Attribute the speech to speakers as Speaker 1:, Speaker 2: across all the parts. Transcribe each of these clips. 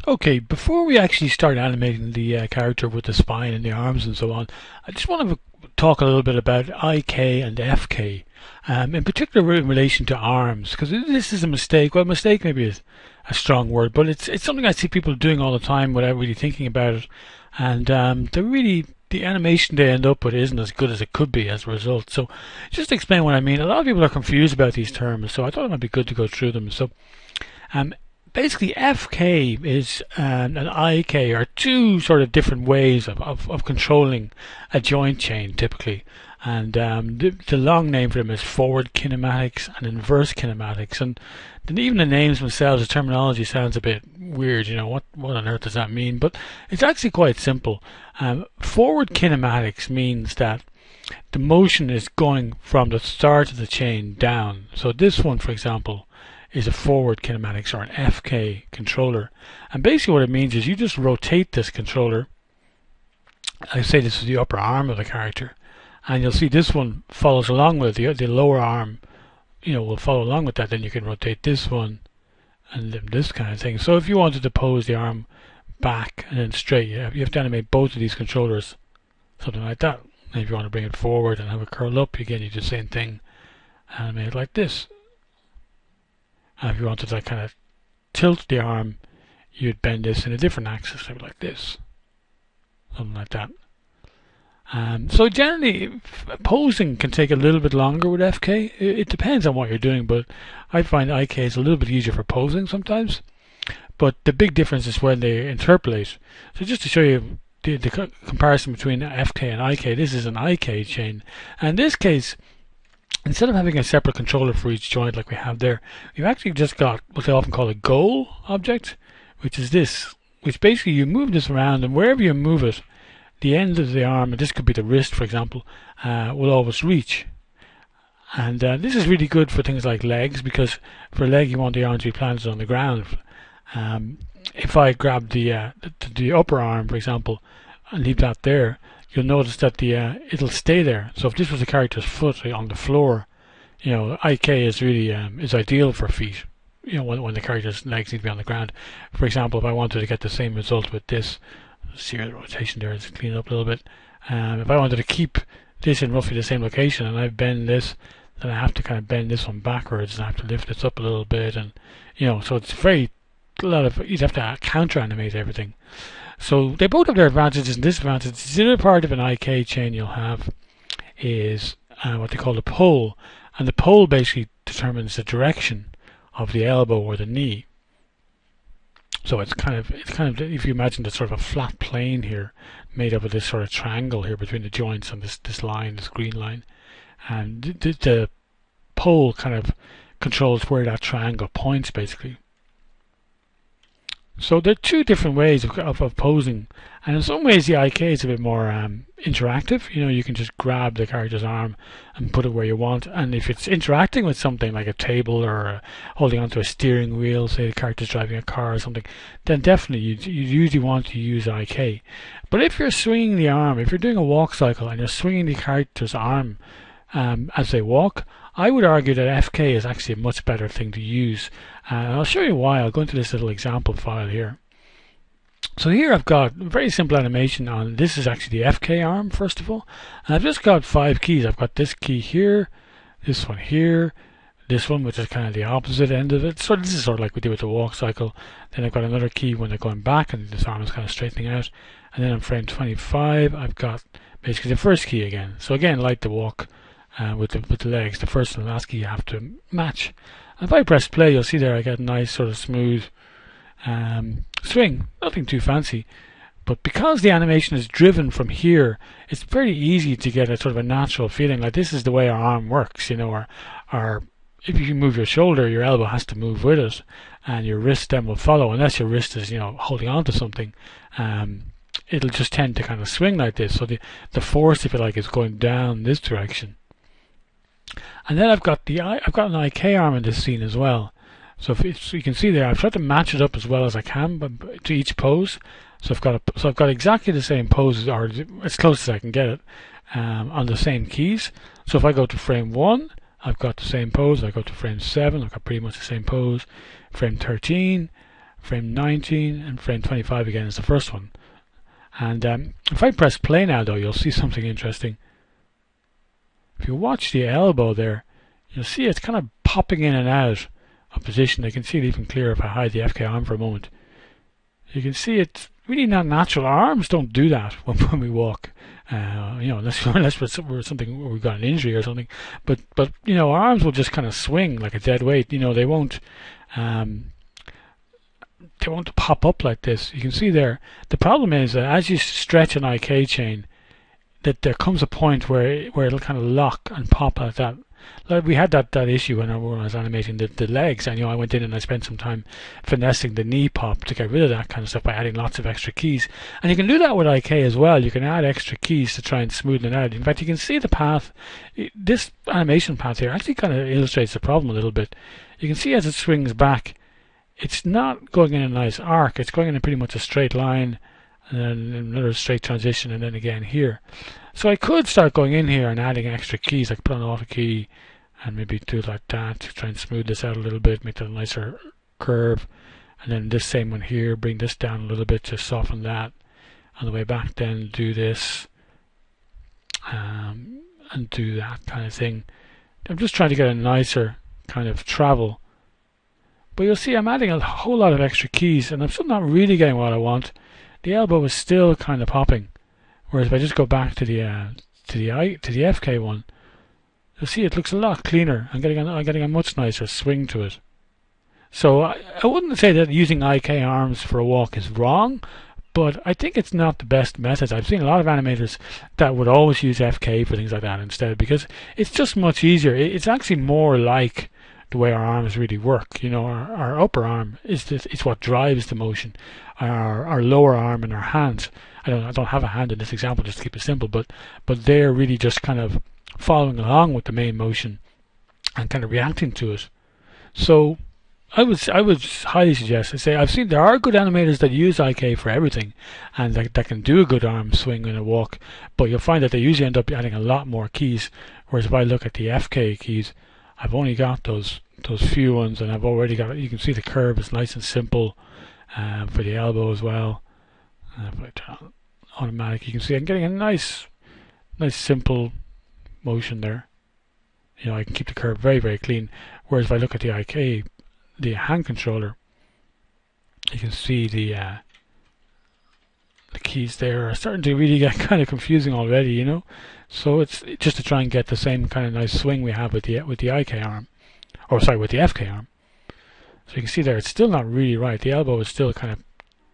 Speaker 1: Okay, before we actually start animating the character with the spine and the arms and so on, I just want to talk a little bit about IK and FK, in particular in relation to arms, because this is a mistake. Well, mistake maybe is a strong word, but it's something I see people doing all the time without really thinking about it, and the animation they end up with isn't as good as it could be as a result. So, just to explain what I mean, a lot of people are confused about these terms, so I thought it might be good to go through them. So, um, basically FK is and IK are two sort of different ways of controlling a joint chain typically. And the long name for them is forward kinematics and inverse kinematics. And then even the names themselves, the terminology sounds a bit weird. You know, what on earth does that mean? But it's actually quite simple. Forward kinematics means that the motion is going from the start of the chain down. So this one, for example, is a forward kinematics or an FK controller. And basically what it means is you just rotate this controller. I say this is the upper arm of the character, and you'll see this one follows along with it. The lower arm, will follow along with that. Then you can rotate this one and this kind of thing. So if you wanted to pose the arm back and then straight, you have to animate both of these controllers, something like that. And if you want to bring it forward and have it curl up, again you do the same thing, animate it like this. And if you wanted to kind of tilt the arm, you'd bend this in a different axis, like this, something like that. So generally, posing can take a little bit longer with FK. It depends on what you're doing, but I find IK is a little bit easier for posing sometimes. But the big difference is when they interpolate. So just to show you the comparison between FK and IK, this is an IK chain. And in this case, instead of having a separate controller for each joint like we have there, we've actually just got what they often call a goal object, which is this, which basically you move this around, and wherever you move it, the end of the arm, and this could be the wrist for example, will always reach. And this is really good for things like legs, because for a leg you want the arm to be planted on the ground. If I grab the upper arm, for example, and leave that there, you'll notice that it'll stay there. So if this was a character's foot on the floor, IK is really is ideal for feet. When the character's legs need to be on the ground. For example, if I wanted to get the same result with this, see the rotation there, let's clean it up a little bit. If I wanted to keep this in roughly the same location, and I bend this, then I have to kind of bend this one backwards, and I have to lift this up a little bit, and so it's you'd have to counter animate everything. So they both have their advantages and disadvantages. The other part of an IK chain you'll have is what they call the pole, and the pole basically determines the direction of the elbow or the knee. So it's kind of if you imagine the sort of a flat plane here, made up of this sort of triangle here between the joints and this line, this green line, and the pole kind of controls where that triangle points basically. So there are two different ways of posing, and in some ways the IK is a bit more interactive. You can just grab the character's arm and put it where you want, and if it's interacting with something like a table or holding onto a steering wheel, say the character's driving a car or something, then definitely you usually want to use IK. But if you're swinging the arm, if you're doing a walk cycle and you're swinging the character's arm as they walk, I would argue that FK is actually a much better thing to use, and I'll show you why. I'll go into this little example file here. So here I've got a very simple animation on, this is actually the FK arm first of all, and I've just got 5 keys. I've got this key here, this one here, this one which is kind of the opposite end of it. So this is sort of like we did with the walk cycle. Then I've got another key when they're going back and this arm is kind of straightening out, and then on frame 25 I've got basically the first key again. So again, like the walk, with the legs, the first and last key you have to match. And if I press play, you'll see there I get a nice sort of smooth swing, nothing too fancy. But because the animation is driven from here, it's very easy to get a sort of a natural feeling like this is the way our arm works, or if you move your shoulder, your elbow has to move with it, and your wrist then will follow, unless your wrist is holding on to something. It'll just tend to kind of swing like this. So the force, if you like, is going down this direction. And then I've got an IK arm in this scene as well. So if you can see there, I've tried to match it up as well as I can to each pose. So I've got exactly the same poses, or as close as I can get it, on the same keys. So if I go to frame 1, I've got the same pose. I go to frame 7, I've got pretty much the same pose. Frame 13, frame 19, and frame 25 again is the first one. And if I press play now, though, you'll see something interesting. If you watch the elbow there, you'll see it's kind of popping in and out of position. I can see it even clearer if I hide the FK arm for a moment. You can see it's really not natural. Our arms don't do that when we walk. Unless we're something where we've got an injury or something. But our arms will just kind of swing like a dead weight. They won't pop up like this. You can see there. The problem is that as you stretch an IK chain, that there comes a point where it'll kind of lock and pop like that. Like we had that issue when I was animating the legs, and I went in and I spent some time finessing the knee pop to get rid of that kind of stuff by adding lots of extra keys. And you can do that with IK as well. You can add extra keys to try and smoothen it out. In fact, you can see the path. This animation path here actually kind of illustrates the problem a little bit. You can see as it swings back, it's not going in a nice arc. It's going in a pretty much a straight line, and then another straight transition, and then again here. So I could start going in here and adding extra keys. I could put on auto key and maybe do it like that to try and smooth this out a little bit, make that a nicer curve. And then this same one here, bring this down a little bit to soften that. On the way back then do this and do that kind of thing. I'm just trying to get a nicer kind of travel. But you'll see I'm adding a whole lot of extra keys, and I'm still not really getting what I want. The elbow is still kind of popping. Whereas if I just go back to the FK one, you'll see it looks a lot cleaner. I'm getting a much nicer swing to it. So I wouldn't say that using IK arms for a walk is wrong, but I think it's not the best method. I've seen a lot of animators that would always use FK for things like that instead, because it's just much easier. It's actually more like the way our arms really work. Our upper arm is what drives the motion. Our lower arm and our hands. I don't have a hand in this example, just to keep it simple, but they're really just kind of following along with the main motion and kind of reacting to it. So I would highly suggest. I've seen there are good animators that use IK for everything, and that can do a good arm swing in a walk, but you'll find that they usually end up adding a lot more keys. Whereas if I look at the FK keys, I've only got those few ones, and I've already got. You can see the curve is nice and simple for the elbow as well. If I turn on automatic, you can see I'm getting a nice simple motion there. I can keep the curve very, very clean. Whereas if I look at the IK, the hand controller, you can see the keys there are starting to really get kind of confusing already. So it's just to try and get the same kind of nice swing we have with the IK arm, with the FK arm. So you can see there, it's still not really right. The elbow is still kind of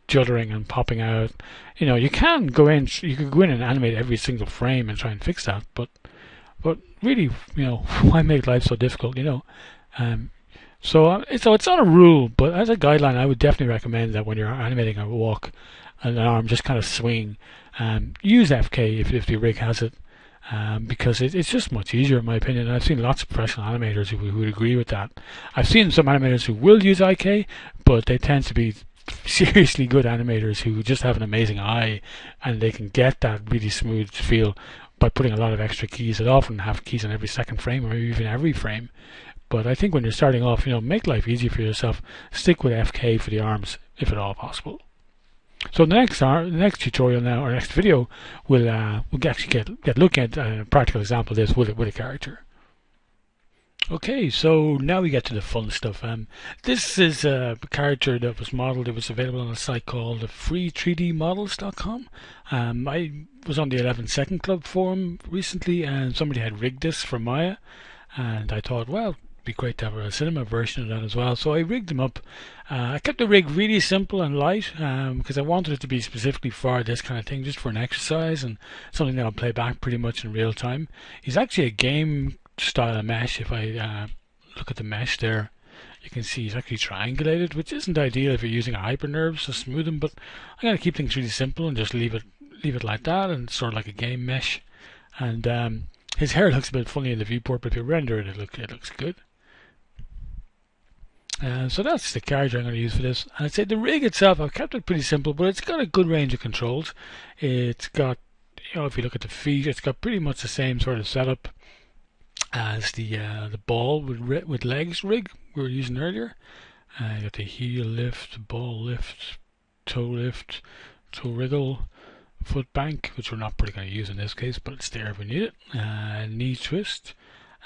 Speaker 1: juddering and popping out. You can go in. You could go in and animate every single frame and try and fix that. But really, why make life so difficult? So it's not a rule, but as a guideline, I would definitely recommend that when you're animating a walk, an arm just kind of swing, use FK if the rig has it, because it's just much easier in my opinion. I've seen lots of professional animators who would agree with that. I've seen some animators who will use IK, but they tend to be seriously good animators who just have an amazing eye, and they can get that really smooth feel by putting a lot of extra keys. They often have keys on every second frame or even every frame. But I think when you're starting off, make life easy for yourself. Stick with FK for the arms if at all possible. So the next tutorial now, or next video, we'll actually get looking at a practical example of this with a character. Okay, so now we get to the fun stuff. This is a character that was modeled. It was available on a site called free3dmodels.com. I was on the 11 Second Club forum recently, and somebody had rigged this for Maya, and I thought, well, it'd be great to have a cinema version of that as well. So I rigged them up. I kept the rig really simple and light because I wanted it to be specifically for this kind of thing, just for an exercise and something that I'll play back pretty much in real time. He's actually a game style mesh. If I look at the mesh there, you can see he's actually triangulated, which isn't ideal if you're using a HyperNerves to smooth him, but I'm going to keep things really simple and just leave it like that, and sort of like a game mesh. And his hair looks a bit funny in the viewport, but if you render it, it looks good. So that's the character I'm going to use for this. And I'd say the rig itself, I've kept it pretty simple, but it's got a good range of controls. It's got, if you look at the feet, it's got pretty much the same sort of setup as the ball with legs rig we were using earlier. You got the heel lift, ball lift, toe wriggle, foot bank, which we're not pretty going to use in this case, but it's there if we need it. Knee twist,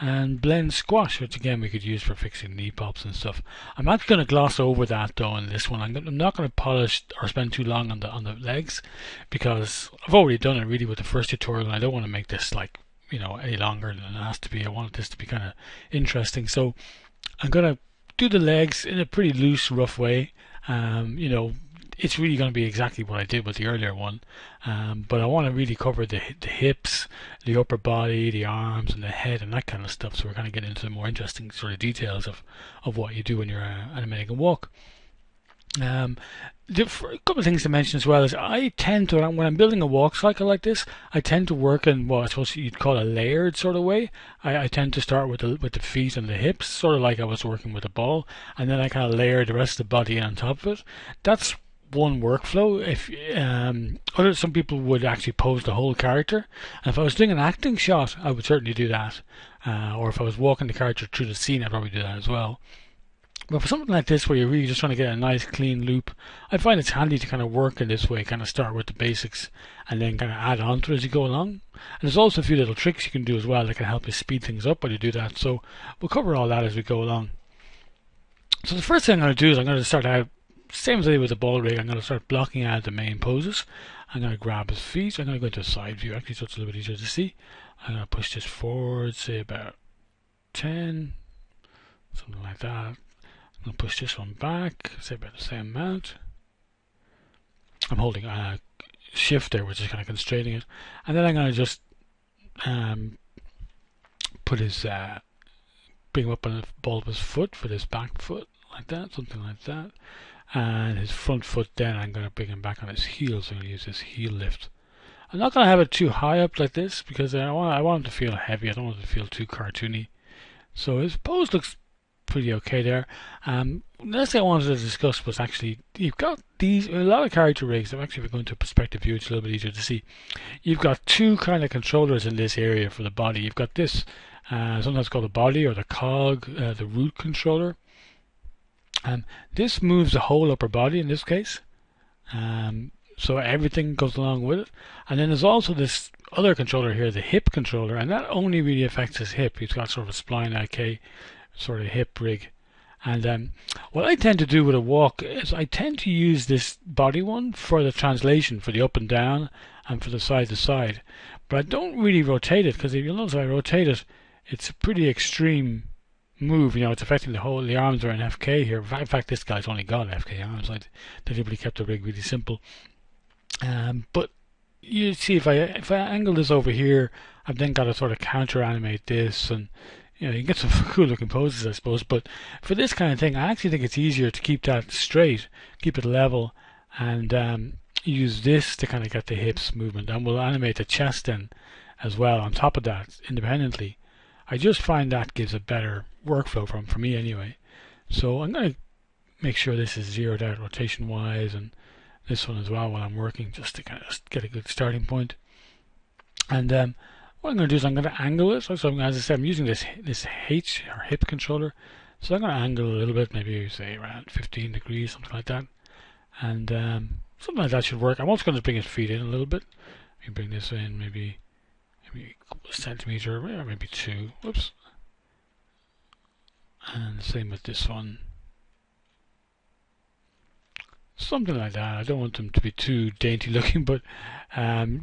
Speaker 1: and blend squash, which again we could use for fixing knee pops and stuff. I'm not going to gloss over that though in this one. I'm not going to polish or spend too long on the legs, because I've already done it really with the first tutorial, and I don't want to make this like, you know, any longer than it has to be. I want this to be kind of interesting, so I'm going to do the legs in a pretty loose, rough way. You know, it's really going to be exactly what I did with the earlier one, but I want to really cover the hips, the upper body, the arms, and the head, and that kind of stuff. So we're going to get into the more interesting sort of details of what you do when you're animating a walk. A couple of things to mention as well is I tend to, when I'm building a walk cycle like this, I tend to work in what I suppose you'd call a layered sort of way. I tend to start with the feet and the hips, sort of like I was working with a ball, and then I kind of layer the rest of the body on top of it. That's one workflow. If some people would actually pose the whole character, and if I was doing an acting shot, I would certainly do that. Or if I was walking the character through the scene, I'd probably do that as well. But for something like this, where you're really just trying to get a nice clean loop, I find it's handy to kind of work in this way, kind of start with the basics and then kind of add on to it as you go along. And there's also a few little tricks you can do as well that can help you speed things up while you do that. So we'll cover all that as we go along. So the first thing I'm going to do is I'm going to start out, same as I did with the ball rig, I'm going to start blocking out the main poses. I'm going to grab his feet. I'm going to go into a side view actually, so it's a little bit easier to see. I'm going to push this forward, say about 10, something like that. I'm going to push this one back, say about the same amount. I'm holding shift there, which is kind of constraining it. And then I'm going to just put his, bring him up on the ball of his foot for this back foot, like that, something like that. And his front foot, then I'm going to bring him back on his heel, so I'm going to use this heel lift. I'm not going to have it too high up like this, because I want him to feel heavy. I don't want it to feel too cartoony. So his pose looks pretty okay there. The next thing I wanted to discuss was actually, you've got these, a lot of character rigs, actually if we go into a perspective view, it's a little bit easier to see. You've got two kind of controllers in this area for the body. You've got this, sometimes called the body or the cog, the root controller. This moves the whole upper body in this case. So everything goes along with it. And then there's also this other controller here, the hip controller, and that only really affects his hip. He's got sort of a spline IK sort of hip rig. And what I tend to do with a walk is I tend to use this body one for the translation, for the up and down and for the side to side. But I don't really rotate it, because if you'll notice if I rotate it, it's a pretty extreme move. You know, it's affecting the arms are in FK here. In fact, this guy's only got FK arms. I deliberately kept the rig really simple. But you see, if I angle this over here, I've then got to sort of counter animate this, and you know, you can get some cool looking poses, I suppose. But for this kind of thing, I actually think it's easier to keep that straight, keep it level, and use this to kind of get the hips movement. And we'll animate the chest then as well on top of that independently. I just find that gives a better workflow for me anyway. So I'm going to make sure this is zeroed out rotation wise, and this one as well while I'm working, just to kind of get a good starting point. And what I'm going to do is I'm going to angle it. So as I said, I'm using this H or hip controller. So I'm going to angle a little bit, maybe say around 15 degrees, something like that. And something like that should work. I'm also going to bring his feet in a little bit. Let me bring this in maybe a couple of centimeters, or maybe 2. Whoops. And same with this one. Something like that. I don't want them to be too dainty looking, but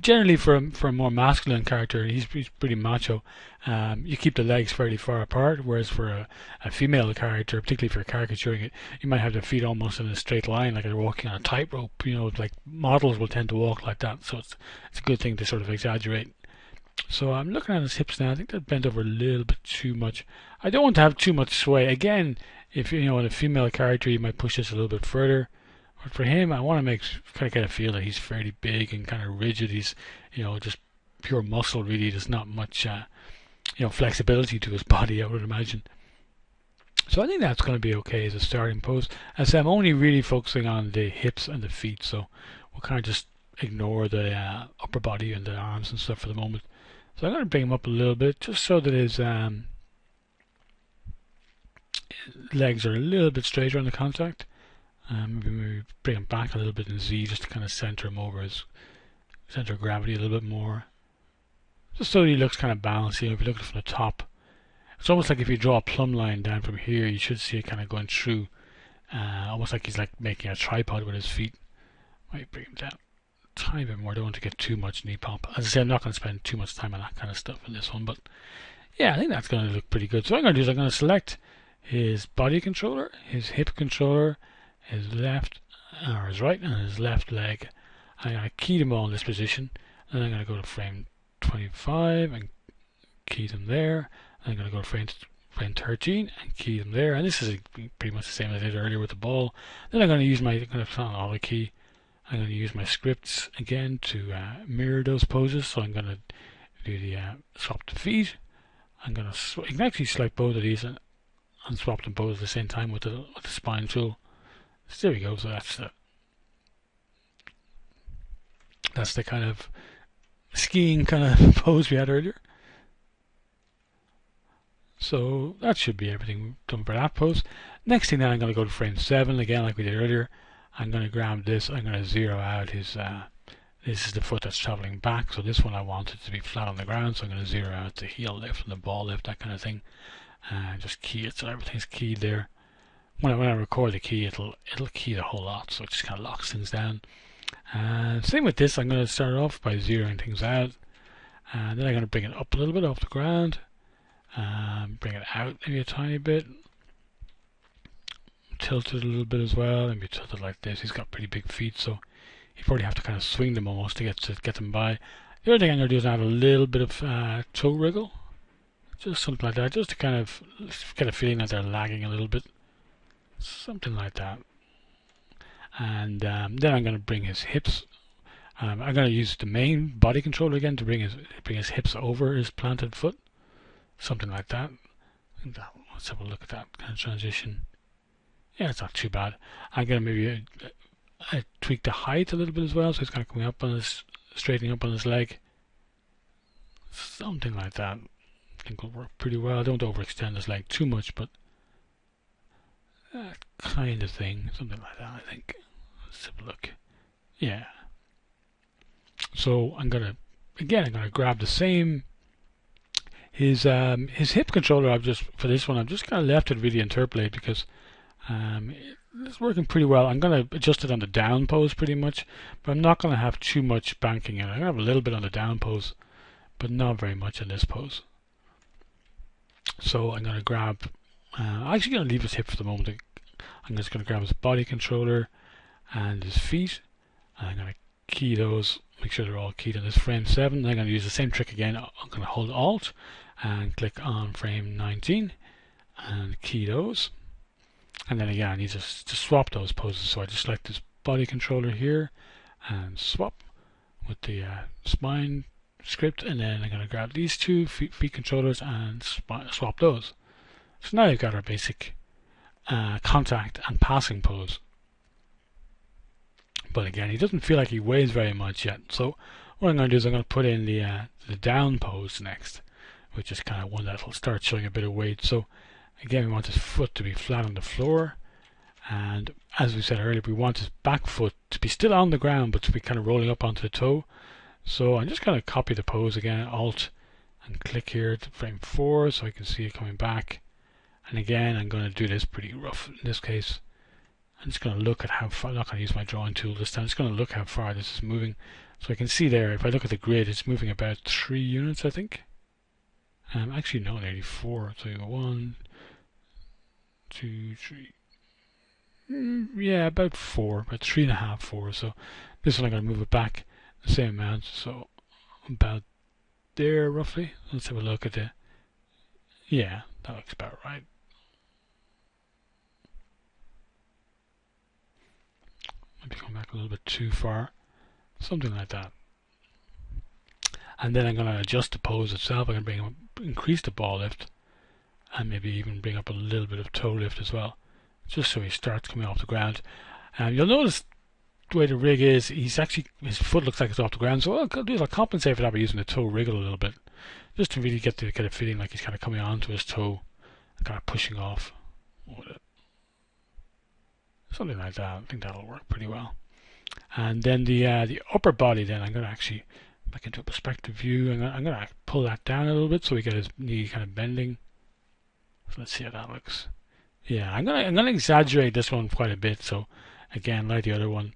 Speaker 1: generally for a more masculine character, he's pretty macho. You keep the legs fairly far apart, whereas for a female character, particularly if you're caricaturing it, you might have the feet almost in a straight line, like they're walking on a tightrope. You know, like models will tend to walk like that, so it's a good thing to sort of exaggerate. So I'm looking at his hips now. I think they're bent over a little bit too much. I don't want to have too much sway. Again, if you know, in a female character, you might push this a little bit further. But for him, I want to kind of get a feel that he's fairly big and kind of rigid. He's, you know, just pure muscle really. There's not much, you know, flexibility to his body, I would imagine. So I think that's going to be okay as a starting pose. As I'm only really focusing on the hips and the feet, so we'll kind of just ignore the upper body and the arms and stuff for the moment. So I'm going to bring him up a little bit, just so that his legs are a little bit straighter on the contact. Maybe bring him back a little bit in Z just to kind of center him over his center of gravity a little bit more. Just so he looks kind of balanced. You know, if you look at it from the top, it's almost like if you draw a plumb line down from here, you should see it kind of going through. Almost like he's like making a tripod with his feet. Might bring him down a tiny bit more. I don't want to get too much knee pop. As I said, I'm not going to spend too much time on that kind of stuff in this one, but yeah, I think that's going to look pretty good. So what I'm going to do is I'm going to select his body controller, his hip controller, his left or his right and his left leg. I'm going to key them all in this position, and I'm going to go to frame 25 and key them there. I'm going to go to frame 13 and key them there, and this is pretty much the same as I did earlier with the ball. Then I'm going to use my auto key. I'm going to use my scripts again to mirror those poses. So I'm going to do the swap the feet. I'm going to you can actually select both of these and swap them both at the same time with the spine tool. So there we go. So that's the kind of skiing kind of pose we had earlier. So that should be everything done for that pose. Next thing, then I'm going to go to frame 7 again, like we did earlier. I'm going to grab this. I'm going to zero out his. This is the foot that's traveling back. So this one I want it to be flat on the ground. So I'm going to zero out the heel lift and the ball lift, that kind of thing, and just key it so everything's keyed there. When I record the key, it'll key the whole lot, so it just kind of locks things down. Same with this. I'm going to start off by zeroing things out, and then I'm going to bring it up a little bit off the ground. Bring it out maybe a tiny bit. Tilt it a little bit as well. Maybe tilt it like this. He's got pretty big feet, so you probably have to kind of swing them almost to get them by. The other thing I'm going to do is add a little bit of toe wriggle, just something like that, just to kind of get a feeling that they're lagging a little bit, something like that. And then I'm going to bring his hips. I'm going to use the main body controller again to bring his hips over his planted foot. Something like that. Let's have a look at that kind of transition. Yeah, it's not too bad. I'm going to maybe tweak the height a little bit as well, so it's kind of coming up on his, straightening up on his leg. Something like that. I think will work pretty well. Don't overextend his leg too much, but that kind of thing. Something like that, I think. Let's have a look. Yeah. So I'm going to grab the same. His hip controller, I've just kind of left it really interpolate because it's working pretty well. I'm going to adjust it on the down pose pretty much, but I'm not going to have too much banking in it. I'm going to have a little bit on the down pose, but not very much in this pose. So I'm going to grab, I'm actually going to leave his hip for the moment. I'm just going to grab his body controller and his feet, and I'm going to key those, make sure they're all keyed on this frame 7. I'm going to use the same trick again. I'm going to hold Alt and click on frame 19 and key those. And then again, I need to swap those poses. So I just select this body controller here and swap with the spine script. And then I'm going to grab these two feet controllers and swap those. So now you've got our basic contact and passing pose. But again, he doesn't feel like he weighs very much yet. So what I'm going to do is I'm going to put in the down pose next, which is kind of one that will start showing a bit of weight. So again, we want his foot to be flat on the floor, and as we said earlier, we want his back foot to be still on the ground but to be kind of rolling up onto the toe. So I'm just going to copy the pose again, Alt and click here to frame 4 so I can see it coming back. And again, I'm going to do this pretty rough in this case. I'm just going to look at how far. I'm not going to use my drawing tool this time. I'm just going to look how far this is moving. So I can see there, if I look at the grid, it's moving about 3 units, I think. Actually, no, nearly 4. So you go 1, 2, 3. Yeah, about 4, about 3.5, 4. So this one I'm going to move it back the same amount. So about there, roughly. Let's have a look at the. Yeah, that looks about right. Maybe come back a little bit too far. Something like that. And then I'm going to adjust the pose itself. I'm going to increase the ball lift and maybe even bring up a little bit of toe lift as well, just so he starts coming off the ground. You'll notice the way the rig is, his foot looks like it's off the ground. So what I'll do is I'll compensate for that by using the toe wriggle a little bit, just to really get a feeling like he's kind of coming onto his toe and kind of pushing off. something like that. I think that'll work pretty well. And then the upper body, then I'm going to actually back into a perspective view. I'm going to pull that down a little bit so we get his knee kind of bending. So let's see how that looks. Yeah, I'm gonna exaggerate this one quite a bit. So again, like the other one,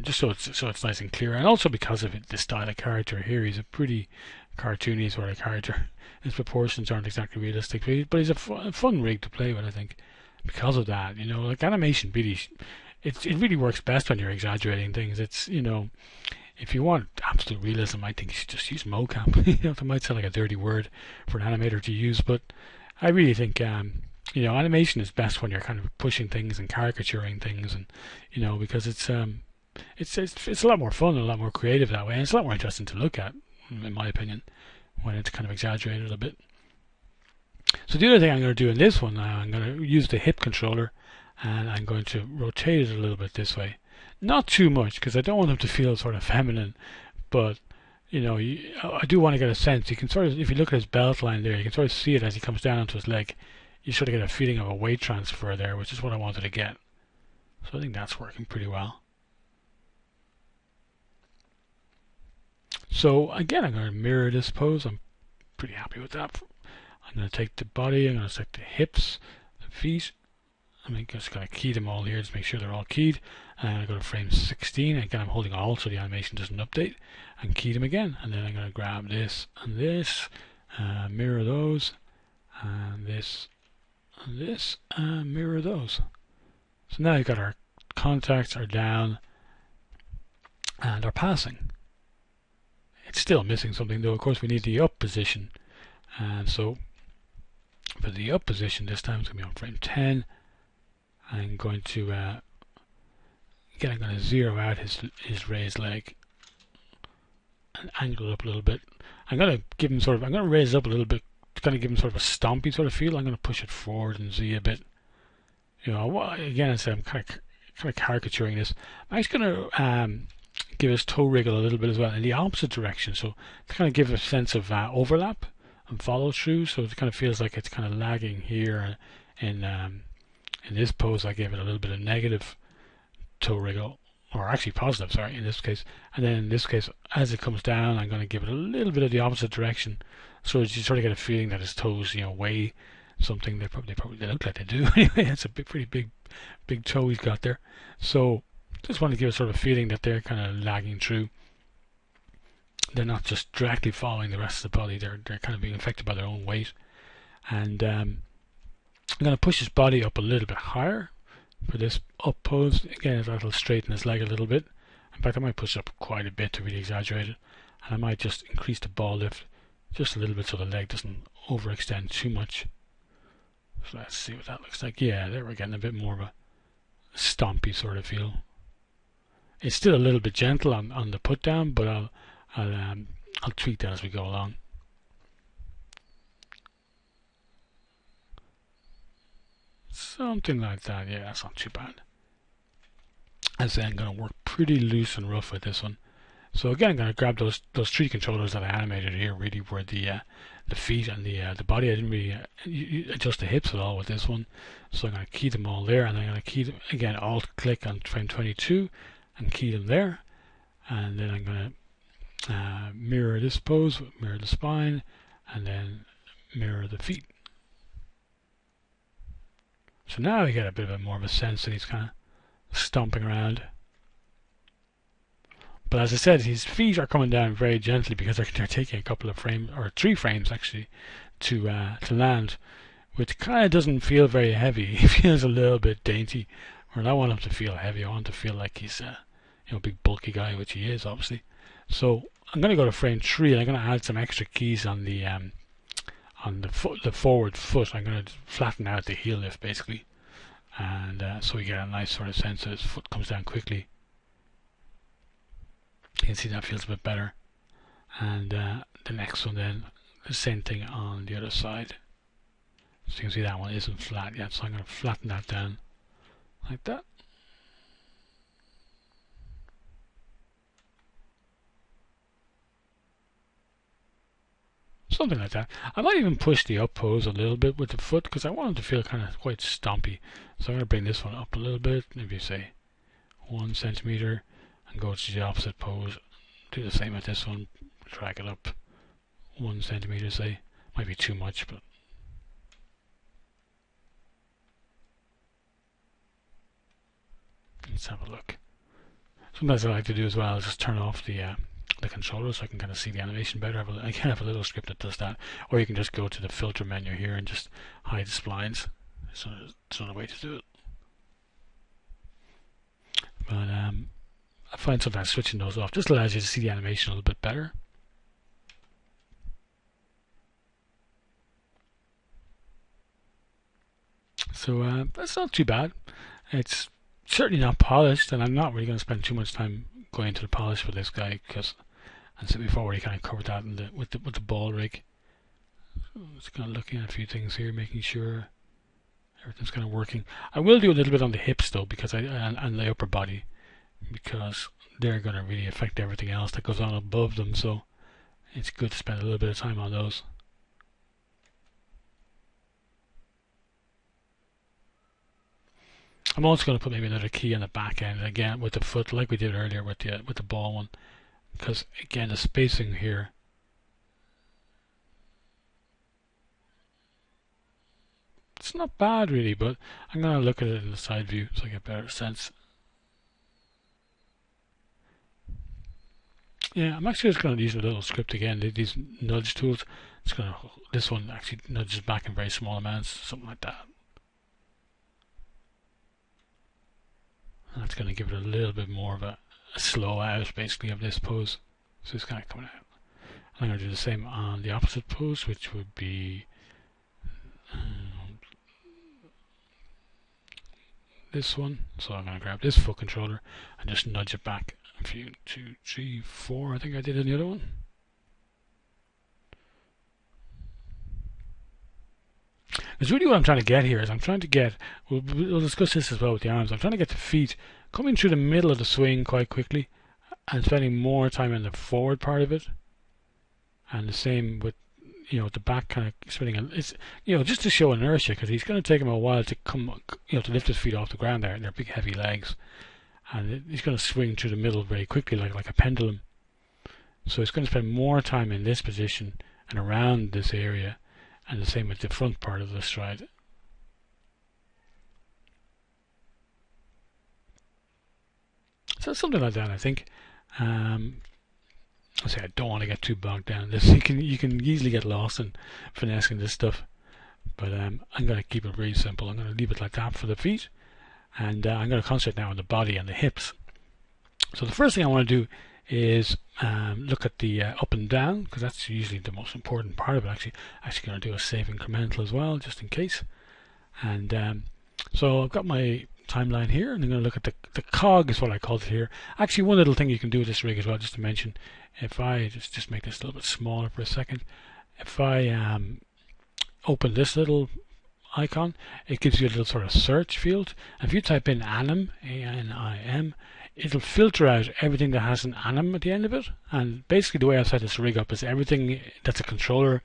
Speaker 1: just so it's nice and clear, and also because of the style of character here, he's a pretty cartoony sort of character. His proportions aren't exactly realistic, but he's a fun rig to play with, I think, because of that. You know, like animation really, it really works best when you're exaggerating things. It's, you know, if you want absolute realism, I think you should just use mocap. You know, that might sound like a dirty word for an animator to use, but I really think you know, animation is best when you're kind of pushing things and caricaturing things, and you know, because it's a lot more fun and a lot more creative that way, and it's a lot more interesting to look at, in my opinion, when it's kind of exaggerated a bit. So the other thing I'm going to do in this one, I'm going to use the hip controller, and I'm going to rotate it a little bit this way. Not too much, because I don't want him to feel sort of feminine, but you know, I do want to get a sense. You can sort of, if you look at his belt line there, you can sort of see it as he comes down onto his leg. You sort of get a feeling of a weight transfer there, which is what I wanted to get. So I think that's working pretty well. So again, I'm going to mirror this pose. I'm pretty happy with that. I'm going to take the body, I'm going to take the hips, the feet. I'm just going to key them all here to make sure they're all keyed. And I'm going to go to frame 16. Again, I'm holding Alt so the animation doesn't update. And key them again. And then I'm going to grab this and this, mirror those, and this and this, and mirror those. So now you've got our contacts are down and our passing. It's still missing something though. Of course, we need the up position. And so for the up position this time, it's going to be on frame 10. I'm going to again, I'm going to zero out his raised leg and angle it up a little bit. I'm going to give him sort of, I'm going to raise it up a little bit to kind of give him sort of a stompy sort of feel. I'm going to push it forward and Z a bit. You know, again, I said I'm kind of caricaturing this. I'm actually going to give his toe wriggle a little bit as well in the opposite direction, so to kind of give a sense of overlap and follow through. So it kind of feels like it's kind of lagging here in this pose. I gave it a little bit of negative toe wriggle, or actually positive, sorry, in this case. And then in this case, as it comes down, I'm going to give it a little bit of the opposite direction, so that you sort of get a feeling that his toes, you know, weigh something. They probably look like they do. Anyway, it's a pretty big toe he's got there. So just want to give a sort of feeling that they're kind of lagging through. They're not just directly following the rest of the body. They're kind of being affected by their own weight. And I'm going to push his body up a little bit higher for this up pose. Again, that'll straighten his leg a little bit. In fact, I might push it up quite a bit to really exaggerate it. And I might just increase the ball lift just a little bit so the leg doesn't overextend too much. So let's see what that looks like. Yeah, there we're getting a bit more of a stompy sort of feel. It's still a little bit gentle on the put down, but I'll tweak that as we go along. Something like that. Yeah, that's not too bad. As I say, I'm going to work pretty loose and rough with this one. So again, I'm going to grab those three controllers that I animated here. Really were the feet and the body. I didn't really adjust the hips at all with this one. So I'm going to key them all there, and I'm going to key them again. Alt click on frame 22 and key them there. And then I'm going to mirror this pose, mirror the spine, and then mirror the feet. So now we get a bit of more of a sense that he's kind of stomping around. But as I said, his feet are coming down very gently because they're taking a couple of frames, or 3 frames actually, to land, which kind of doesn't feel very heavy. He feels a little bit dainty. Or I don't want him to feel heavy. I want him to feel like he's a big bulky guy, which he is obviously. So I'm going to go to frame 3, and I'm going to add some extra keys on the forward foot. I'm going to flatten out the heel lift basically, and so we get a nice sort of sense that his foot comes down quickly. You can see that feels a bit better. And the next one then, the same thing on the other side. So you can see that one isn't flat yet, so I'm going to flatten that down like that. So something like that. I might even push the up pose a little bit with the foot because I want it to feel kind of quite stompy. So I'm going to bring this one up a little bit, maybe say 1 centimeter, and go to the opposite pose. Do the same with this one, drag it up 1 centimeter, say. Might be too much, but let's have a look. Sometimes I like to do as well is just turn off the controller so I can kind of see the animation better. I can have a little script that does that, or you can just go to the filter menu here and just hide the splines. So it's another way to do it. But I find sometimes switching those off just allows you to see the animation a little bit better. So that's not too bad. It's certainly not polished, and I'm not really going to spend too much time going into the polish for this guy because, as I said before, we kind of covered that in with the ball rig. So just kind of looking at a few things here, making sure everything's kind of working. I will do a little bit on the hips though, because and the upper body, because they're going to really affect everything else that goes on above them. So it's good to spend a little bit of time on those. I'm also going to put maybe another key on the back end again with the foot, like we did earlier with the ball one, because again the spacing here it's not bad really, but I'm going to look at it in the side view so I get a better sense. Yeah, I'm actually just going to use a little script again. These nudge tools. It's going to this one actually nudges back in very small amounts, something like that. That's going to give it a little bit more of a slow out, basically, of this pose. So it's kind of coming out. I'm going to do the same on the opposite pose, which would be this one. So I'm going to grab this foot controller and just nudge it back a few, 2, 3, 4. I think I did in the other one. Because really what I'm trying to get here is I'm trying to get, we'll discuss this as well with the arms, I'm trying to get the feet coming through the middle of the swing quite quickly and spending more time in the forward part of it. And the same with, the back kind of spinning. It's, just to show inertia, because he's going to take him a while to come, to lift his feet off the ground there, and they're big heavy legs. And he's going to swing through the middle very quickly like a pendulum. So he's going to spend more time in this position and around this area. And the same with the front part of the stride. So something like that, I think. I don't want to get too bogged down. This you can easily get lost in finessing this stuff, but I'm going to keep it really simple. I'm going to leave it like that for the feet, and I'm going to concentrate now on the body and the hips. So the first thing I want to do is look at the up and down, because that's usually the most important part of it. Actually going to do a save incremental as well, just in case. And so I've got my timeline here, and I'm going to look at the cog is what I called it here. Actually, one little thing you can do with this rig as well, just to mention, if I just make this a little bit smaller for a second, if I open this little icon, it gives you a little sort of search field. And if you type in anim, A-N-I-M, it'll filter out everything that has an anim at the end of it. And basically the way I've set this rig up is everything that's a controller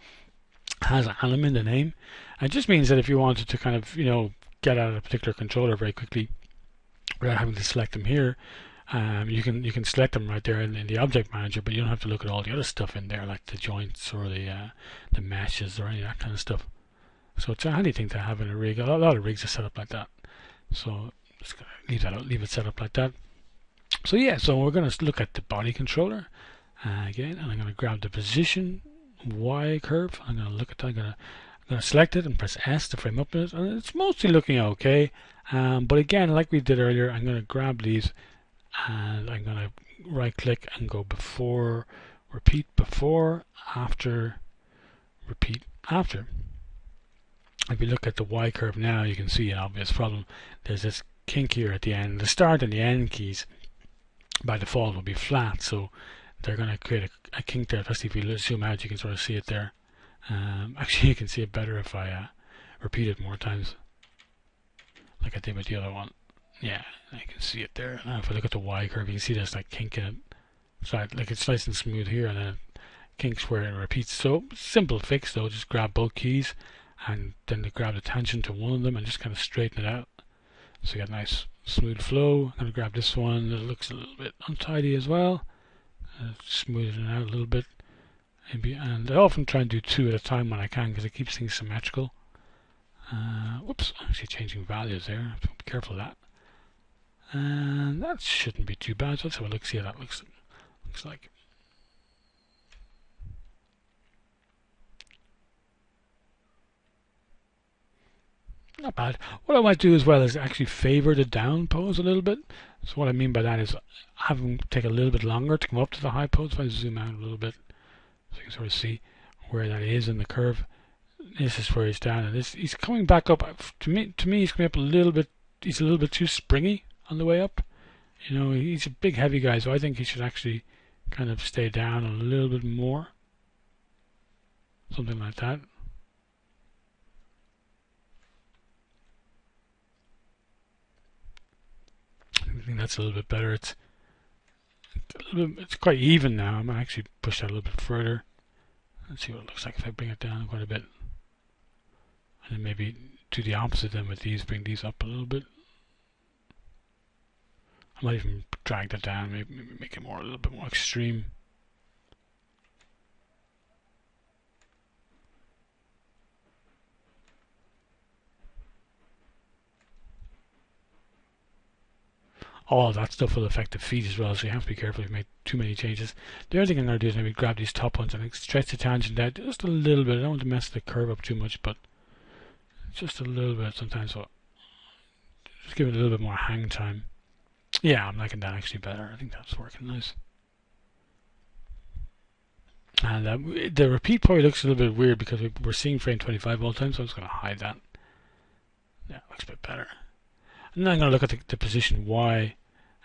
Speaker 1: has anim in the name. And it just means that if you wanted to kind of, get out of a particular controller very quickly without having to select them here, you can select them right there in the object manager, but you don't have to look at all the other stuff in there, like the joints or the meshes or any of that kind of stuff. So it's a handy thing to have in a rig. A lot of rigs are set up like that. So just gonna leave it set up like that. So yeah, so we're going to look at the body controller again, and I'm going to grab the position Y curve. I'm going to look at that. I'm going to select it and press S to frame up it, and it's mostly looking okay. But again, like we did earlier, I'm going to grab these and I'm going to right click and go before, repeat before, after, repeat after. If you look at the Y curve now, you can see an obvious problem. There's this kink here at the end. The start and the end keys by default will be flat, so they're going to create a kink there. Especially if you zoom out, you can sort of see it there. Actually, you can see it better if I repeat it more times, like I did with the other one. Yeah, I can see it there. Now if I look at the Y curve, you can see there's like kink in it. So like it's nice and smooth here, and then it kinks where it repeats. So simple fix though, just grab both keys and then grab the tangent to one of them and just kind of straighten it out. So you got a nice smooth flow. I'm going to grab this one that looks a little bit untidy as well. Smooth it out a little bit. Maybe, and I often try and do two at a time when I can because it keeps things symmetrical. Whoops, I'm actually changing values there. I have to be careful of that. And that shouldn't be too bad. So let's have a look, see how that looks like. Not bad. What I might do as well is actually favor the down pose a little bit. So what I mean by that is have them take a little bit longer to come up to the high pose. If I zoom out a little bit, so you can sort of see where that is in the curve. This is where he's down, and he's coming back up. To me, he's coming up a little bit. He's a little bit too springy on the way up. You know, he's a big, heavy guy, so I think he should actually kind of stay down a little bit more. Something like that. I think that's a little bit better. It's quite even now. I might actually push that a little bit further. Let's see what it looks like if I bring it down quite a bit. And then maybe do the opposite then with these, bring these up a little bit. I might even drag that down, maybe make it a little bit more extreme. All of that stuff will affect the feet as well, so you have to be careful if you make too many changes. The other thing I'm going to do is maybe grab these top ones and stretch the tangent out just a little bit. I don't want to mess the curve up too much, but just a little bit sometimes. So just give it a little bit more hang time. Yeah, I'm liking that actually better. I think that's working nice. And the repeat probably looks a little bit weird because we're seeing frame 25 all the time, so I'm just going to hide that. Yeah, looks a bit better. And then I'm going to look at the position Y,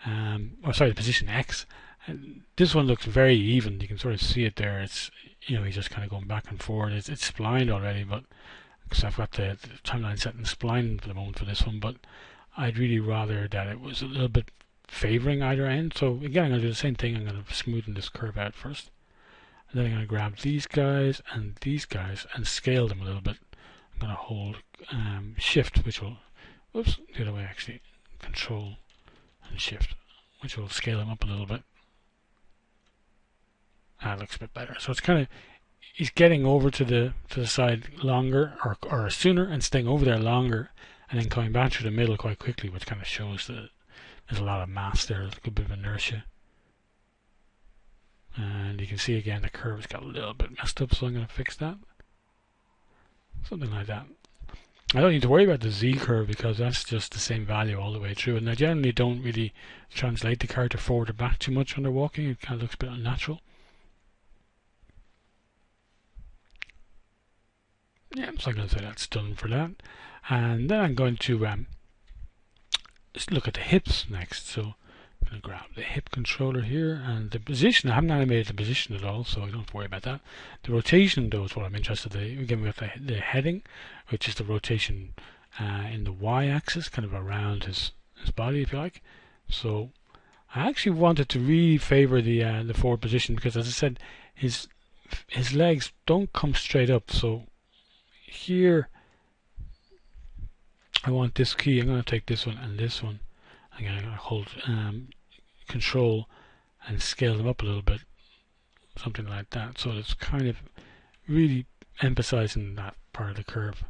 Speaker 1: the position X. And this one looks very even. You can sort of see it there. It's, you know, he's just kind of going back and forward. It's splined already, but because I've got the timeline set in spline for the moment for this one, but I'd really rather that it was a little bit favoring either end. So again, I'm going to do the same thing. I'm going to smoothen this curve out first. And then I'm going to grab these guys and scale them a little bit. I'm going to hold Shift, which will, oops, the other way actually, Control and Shift, which will scale them up a little bit. That looks a bit better. So it's kind of, he's getting over to the side longer or sooner and staying over there longer and then coming back through the middle quite quickly, which kind of shows that there's a lot of mass there, a good bit of inertia. And you can see again the curve's got a little bit messed up, so I'm going to fix that. Something like that. I don't need to worry about the Z curve because that's just the same value all the way through, and I generally don't really translate the character forward or back too much when they're walking. It kind of looks a bit unnatural. Yeah, so I'm going to say that's done for that. And then I'm going to just look at the hips next. So I'm going to grab the hip controller here, and the position, I haven't animated the position at all, so I don't have to worry about that. The rotation though is what I'm interested in. Again, we have the heading, which is the rotation in the y-axis, kind of around his body, if you like. So I actually wanted to really favor the forward position because, as I said, his legs don't come straight up. So here I want this key. I'm going to take this one and this one. I'm going to hold Control and scale them up a little bit, something like that. So it's kind of really emphasizing that part of the curve.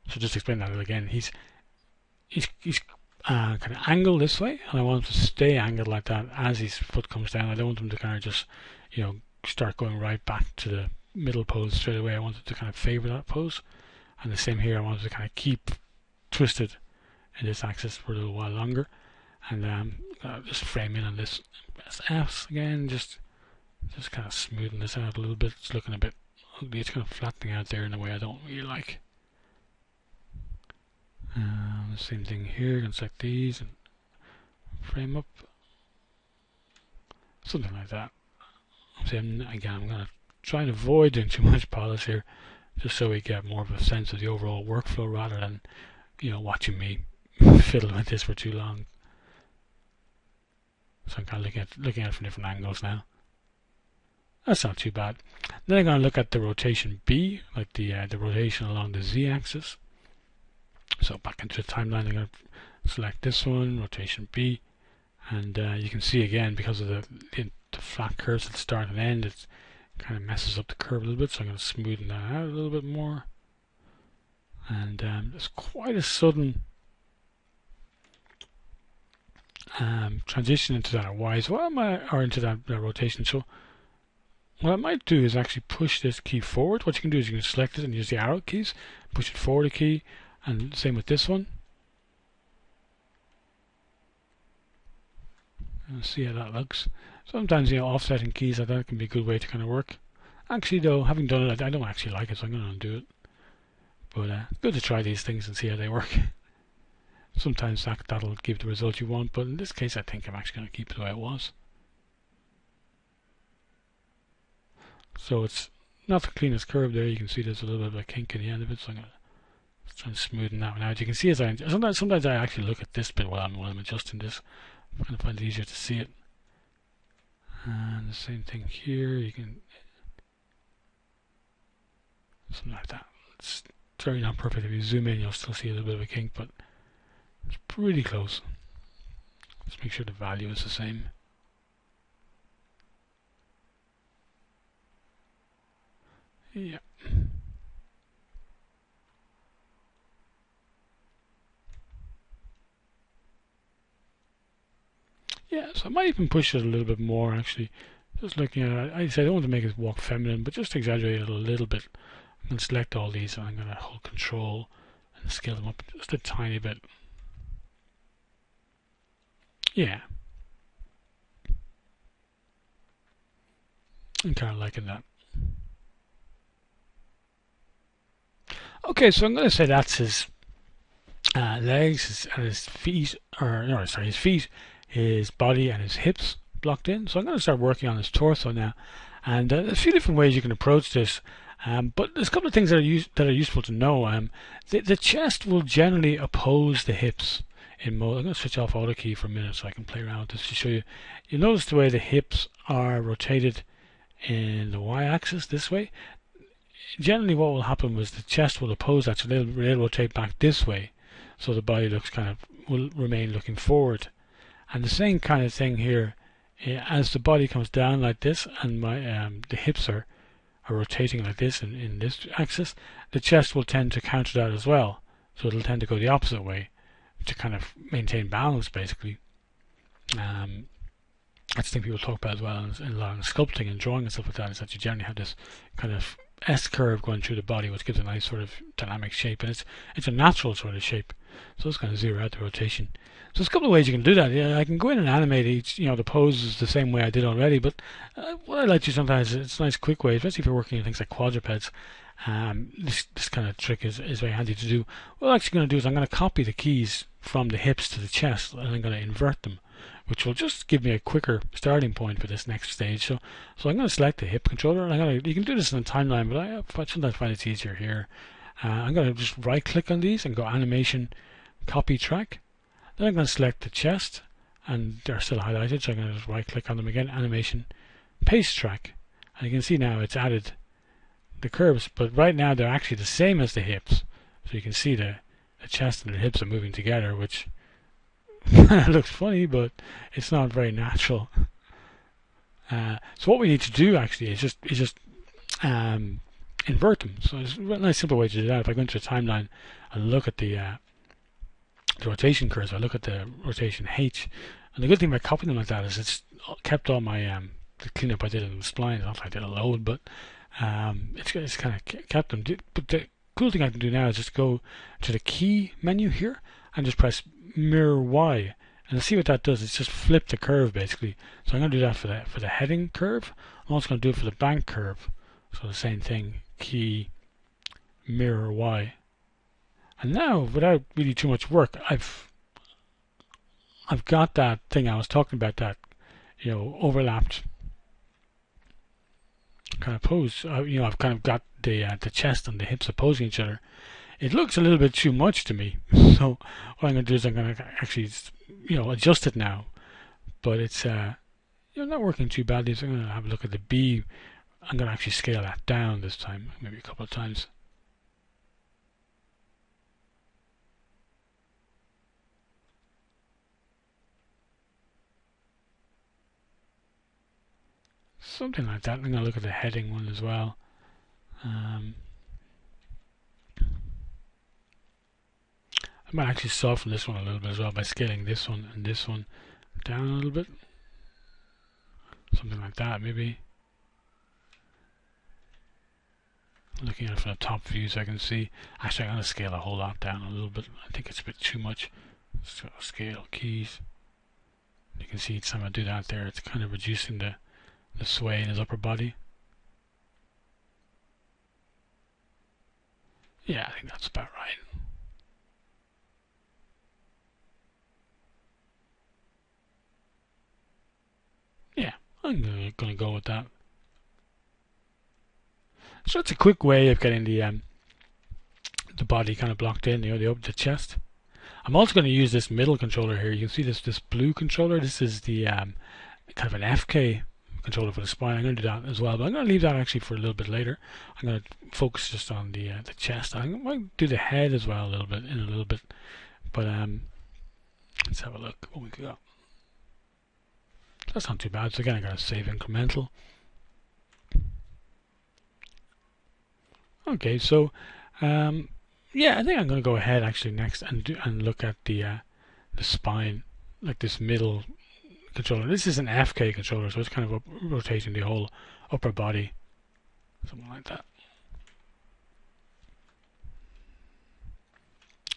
Speaker 1: So just explain that again. He's kind of angled this way, and I want him to stay angled like that as his foot comes down. I don't want him to kind of just, you know, start going right back to the middle pose straight away. I wanted to kind of favor that pose. And the same here, I wanted to kind of keep twisted in this axis for a little while longer. And just frame in on this S again, just kind of smoothing this out a little bit. It's looking a bit ugly. It's kind of flattening out there in a way I don't really like. The same thing here. Gonna select these and frame up, something like that. Again, I'm gonna try and avoid doing too much polish here, just so we get more of a sense of the overall workflow rather than, you know, watching me fiddle with this for too long. So I'm kind of looking at it from different angles now. That's not too bad. Then I'm going to look at the rotation B, like the rotation along the Z-axis. So back into the timeline, I'm going to select this one, rotation B, and you can see again, because of the flat curves at the start and end, it kind of messes up the curve a little bit, so I'm going to smoothen that out a little bit more. And there's quite a sudden transition into that Y, so or into that rotation. So what I might do is actually push this key forward. What you can do is you can select it and use the arrow keys, push it forward a key, and same with this one. And see how that looks. Sometimes, offsetting keys like that can be a good way to kind of work. Actually, though, having done it, I don't actually like it, so I'm going to undo it. But good to try these things and see how they work. Sometimes that'll give the result you want, but in this case, I think I'm actually going to keep it the way it was. So it's not the cleanest curve there. You can see there's a little bit of a kink in the end of it, so I'm going to try and smoothen that one out. You can see sometimes I actually look at this bit while I'm adjusting this. I'm going to find it easier to see it. And the same thing here. You can something like that. It's very not perfect. If you zoom in, you'll still see a little bit of a kink, but it's pretty close. Let's make sure the value is the same. Yeah. Yeah, so I might even push it a little bit more actually. Just looking at it, I don't want to make it walk feminine, but just exaggerate it a little bit. I'm going to select all these and I'm going to hold control and scale them up just a tiny bit. Yeah. I'm kind of liking that. Okay, so I'm going to say that's his legs and his feet, his feet, his body and his hips blocked in. So I'm going to start working on his torso now. And there's a few different ways you can approach this. But there's a couple of things that are useful to know. The chest will generally oppose the hips in mode. I'm going to switch off auto key for a minute so I can play around with this to show you. You'll notice the way the hips are rotated in the y-axis this way. Generally what will happen was the chest will oppose that, so they'll rotate back this way, so the body will remain looking forward. And the same kind of thing here, as the body comes down like this and the hips are rotating like this in this axis, the chest will tend to counter that as well. So it'll tend to go the opposite way to kind of maintain balance, basically. That's the thing people talk about as well in a lot of sculpting and drawing and stuff like that, is that you generally have this kind of S-curve going through the body, which gives a nice sort of dynamic shape, and it's a natural sort of shape. So let's kind of zero out the rotation. So there's a couple of ways you can do that. Yeah, I can go in and animate each, the poses the same way I did already, but what I like to do sometimes, it's a nice quick way, especially if you're working on things like quadrupeds. This kind of trick is very handy to do. What I'm actually going to do is I'm going to copy the keys from the hips to the chest, and I'm going to invert them, which will just give me a quicker starting point for this next stage. So I'm going to select the hip controller, and you can do this in a timeline, but I sometimes find it's easier here. I'm going to just right click on these and go animation, copy track. Then I'm going to select the chest, and they're still highlighted, so I'm going to just right click on them again, animation, paste track. And you can see now it's added the curves, but right now they're actually the same as the hips. So you can see the chest and the hips are moving together, which looks funny, but it's not very natural. So what we need to do actually is just invert them. So it's a nice simple way to do that. If I go into the timeline and look at the rotation curves, I look at the rotation H, and the good thing about copying them like that is it's kept all my the cleanup I did in the spline. Not like I did a load, but it's kind of kept them. But the cool thing I can do now is just go to the key menu here and just press mirror Y, and see what that does. It's just flip the curve basically. So I'm going to do that for the heading curve. I'm also going to do it for the bank curve. So the same thing, key mirror Y. And now, without really too much work, I've got that thing I was talking about, that overlapped kind of pose. I've kind of got the chest and the hips opposing each other. It looks a little bit too much to me. So what I'm going to do is I'm going to actually adjust it now. But it's not working too badly. So I'm going to have a look at the B I'm going to actually scale that down this time, maybe a couple of times. Something like that. I'm going to look at the heading one as well. I might actually soften this one a little bit as well by scaling this one and this one down a little bit. Something like that, maybe. Looking at it from the top view so I can see. Actually, I'm going to scale a whole lot down a little bit. I think it's a bit too much. So scale keys. You can see each time I do that there, it's kind of reducing the sway in his upper body. Yeah, I think that's about right. Yeah, I'm going to go with that. So it's a quick way of getting the body kind of blocked in, the chest. I'm also going to use this middle controller here. You can see this blue controller. This is the kind of an FK controller for the spine. I'm going to do that as well, but I'm going to leave that actually for a little bit later. I'm going to focus just on the chest. I might do the head as well in a little bit. But let's have a look what we got. That's not too bad. So again, I'm going to save incremental. Okay, so yeah, I think I'm going to go ahead actually next and look at the spine, like this middle controller. This is an FK controller, so it's kind of rotating the whole upper body, something like that.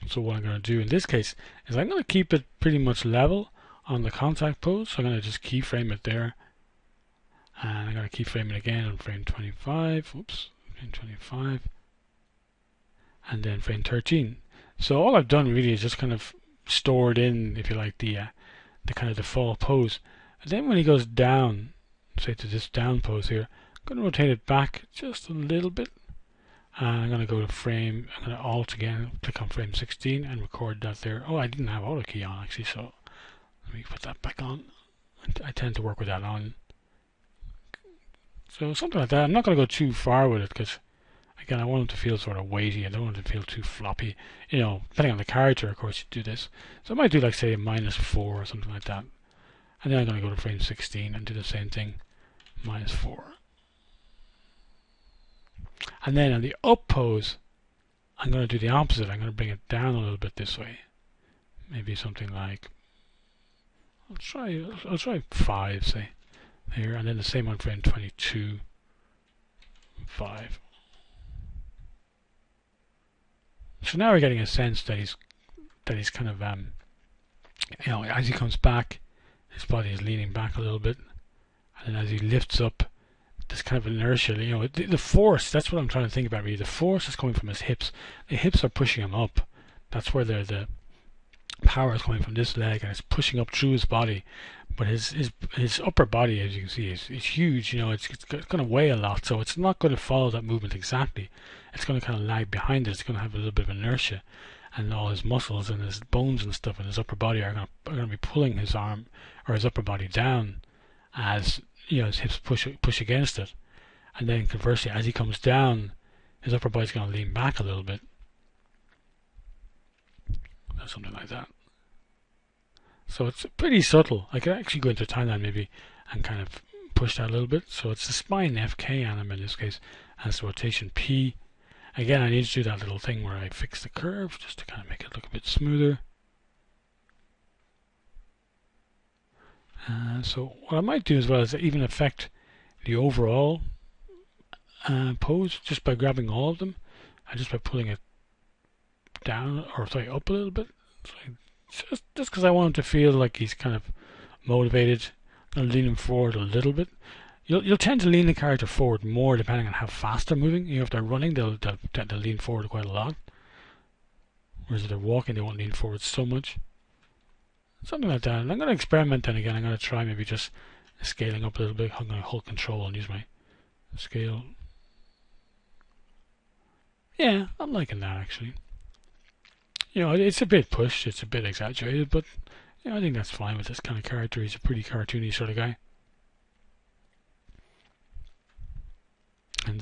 Speaker 1: So what I'm going to do in this case is I'm going to keep it pretty much level on the contact pose. So I'm going to just keyframe it there, and I'm going to keyframe it again on frame 25. Oops, frame 25. And then frame 13. So all I've done really is just kind of stored in, if you like, the kind of default pose. And then when he goes down, say to this down pose here, I'm going to rotate it back just a little bit. And I'm going to go to frame, I'm going to alt again, click on frame 16 and record that there. Oh, I didn't have auto key on actually, so let me put that back on. I tend to work with that on. So something like that. I'm not going to go too far with it because again, I want them to feel sort of weighty. I don't want them to feel too floppy. Depending on the character, of course, you do this. So I might do like, say, a -4 or something like that. And then I'm going to go to frame 16 and do the same thing, -4. And then on the up pose, I'm going to do the opposite. I'm going to bring it down a little bit this way. Maybe something like, I'll try 5, say, here. And then the same on frame 22, 5. So now we're getting a sense that he's kind of as he comes back, his body is leaning back a little bit, and then as he lifts up, this kind of inertia. The force. That's what I'm trying to think about. Really, the force is coming from his hips. The hips are pushing him up. That's where the power is coming from this leg, and it's pushing up through his body. But his upper body, as you can see, is huge. It's going to weigh a lot, so it's not going to follow that movement exactly. It's going to kind of lag behind it. It's going to have a little bit of inertia, and all his muscles and his bones and stuff in his upper body are going to be pulling his arm or his upper body down as his hips push against it. And then conversely, as he comes down, his upper body's going to lean back a little bit. Something like that. So it's pretty subtle. I could actually go into timeline maybe and kind of push that a little bit. So it's the spine FK anim in this case, and it's the rotation P. Again, I need to do that little thing where I fix the curve just to kind of make it look a bit smoother. So what I might do as well is even affect the overall pose just by grabbing all of them and just by pulling it down, or sorry, up a little bit. So just because I want him to feel like he's kind of motivated. I'm going to lean him forward a little bit. You'll tend to lean the character forward more depending on how fast they're moving. If they're running, they'll lean forward quite a lot. Whereas if they're walking, they won't lean forward so much. Something like that. And I'm going to experiment then again. I'm going to try maybe just scaling up a little bit. I'm going to hold control and use my scale. Yeah, I'm liking that actually. It's a bit pushed, it's a bit exaggerated, but I think that's fine with this kind of character. He's a pretty cartoony sort of guy.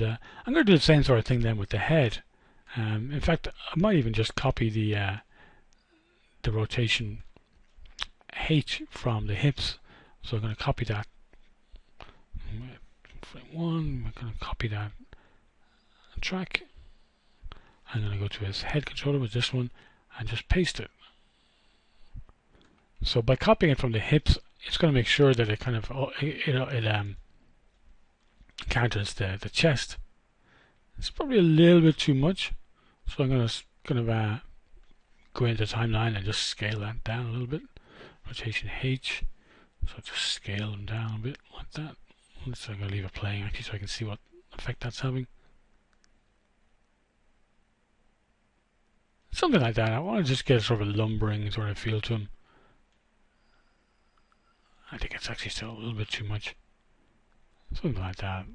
Speaker 1: And I'm going to do the same sort of thing then with the head. In fact, I might even just copy the rotation H from the hips. So I'm going to copy that. Frame 1, we're going to copy that track. I'm going to go to his head controller with this one and just paste it. So by copying it from the hips, it's going to make sure that it kind of counters the chest. It's probably a little bit too much, so I'm going to go into the timeline and just scale that down a little bit. Rotation H, so just scale them down a bit like that. So I'm going to leave it playing actually so I can see what effect that's having. Something like that. I want to just get sort of a lumbering sort of feel to him. I think it's actually still a little bit too much. Something like that.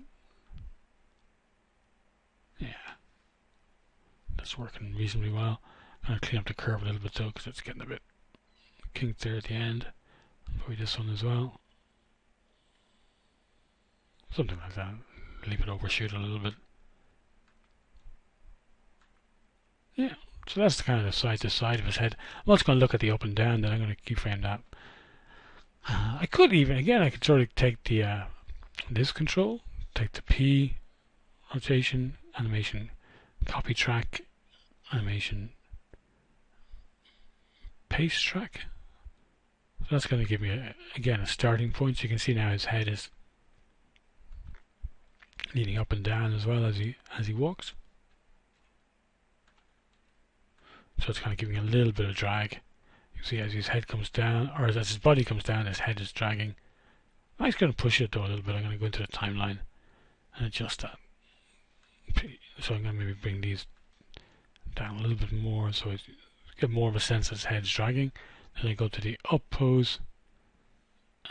Speaker 1: Yeah. That's working reasonably well. I'm going to clean up the curve a little bit though because it's getting a bit kinked there at the end. Probably this one as well. Something like that. Leave it overshoot a little bit. Yeah. So that's the kind of the side to side of his head. I'm also going to look at the up and down, then I'm going to keyframe that. I could even, again, I could sort of take the this control, take the P, rotation, animation, copy track, animation, paste track. So that's going to give me, again, a starting point. So you can see now his head is leaning up and down as well as he walks. So it's kind of giving a little bit of drag. You see as his head comes down, or as his body comes down, his head is dragging. I'm just going to push it though a little bit. I'm going to go into the timeline and adjust that. So I'm going to maybe bring these down a little bit more so I get more of a sense that his head's dragging. Then I go to the up pose,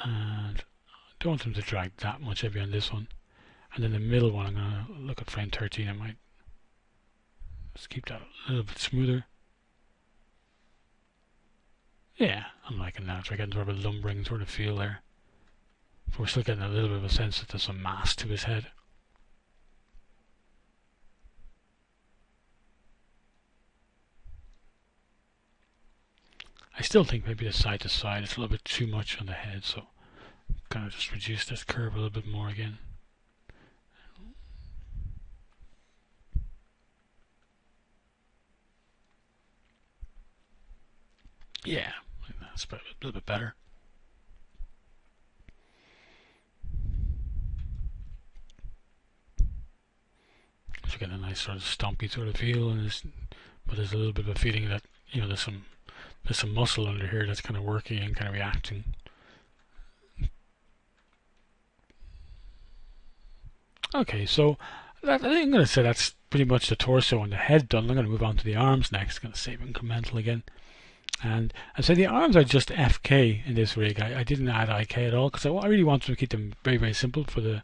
Speaker 1: and I don't want them to drag that much heavy on this one. And then the middle one, I'm going to look at frame 13. I might just keep that a little bit smoother. Yeah, I'm liking that. So we're getting sort of a lumbering sort of feel there. But we're still getting a little bit of a sense that there's some mass to his head. I still think maybe the side to side is a little bit too much on the head, so kind of just reduce this curve a little bit more again. Yeah, that's a little bit better. So getting a nice sort of stompy sort of feel, and but there's a little bit of a feeling that there's some muscle under here that's kind of working and kind of reacting. Okay, so I think I'm going to say that's pretty much the torso and the head done. I'm going to move on to the arms next. Going to save incremental again. And so the arms are just FK in this rig. I didn't add IK at all because I really wanted to keep them very, very simple for the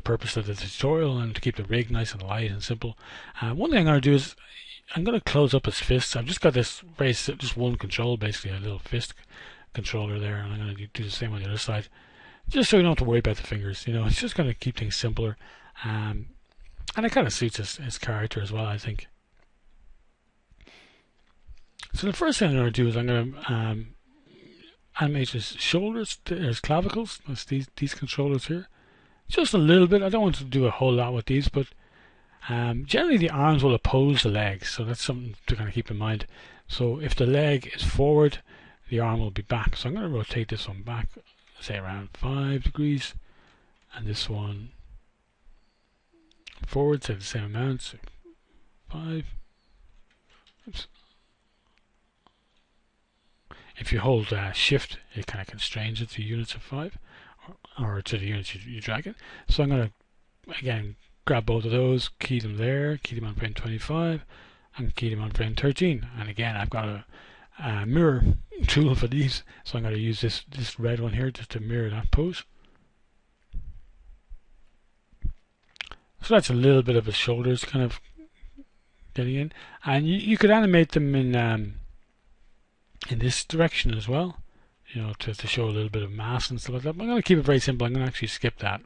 Speaker 1: purpose of the tutorial and to keep the rig nice and light and simple. One thing I'm going to do is I'm going to close up his fists. I've just got this just one control, basically a little fist controller there, and I'm going to do the same on the other side, just so you don't have to worry about the fingers. It's just going to keep things simpler, and it kind of suits his character as well, I think. So the first thing I'm going to do is I'm going to animate his shoulders, his clavicles. That's these controllers here. Just a little bit. I don't want to do a whole lot with these, but generally the arms will oppose the legs, so that's something to kind of keep in mind. So if the leg is forward, the arm will be back. So I'm going to rotate this one back, say around 5 degrees, and this one forward, say the same amount, so 5. Oops. If you hold shift, it kind of constrains it to units of 5, or to the units you drag it. So I'm going to, again, grab both of those, key them there, key them on frame 25, and key them on frame 13. And again, I've got a mirror tool for these, so I'm going to use this red one here just to mirror that pose. So that's a little bit of his shoulders kind of getting in. And you could animate them in this direction as well, to show a little bit of mass and stuff like that. But I'm going to keep it very simple. I'm going to actually skip that.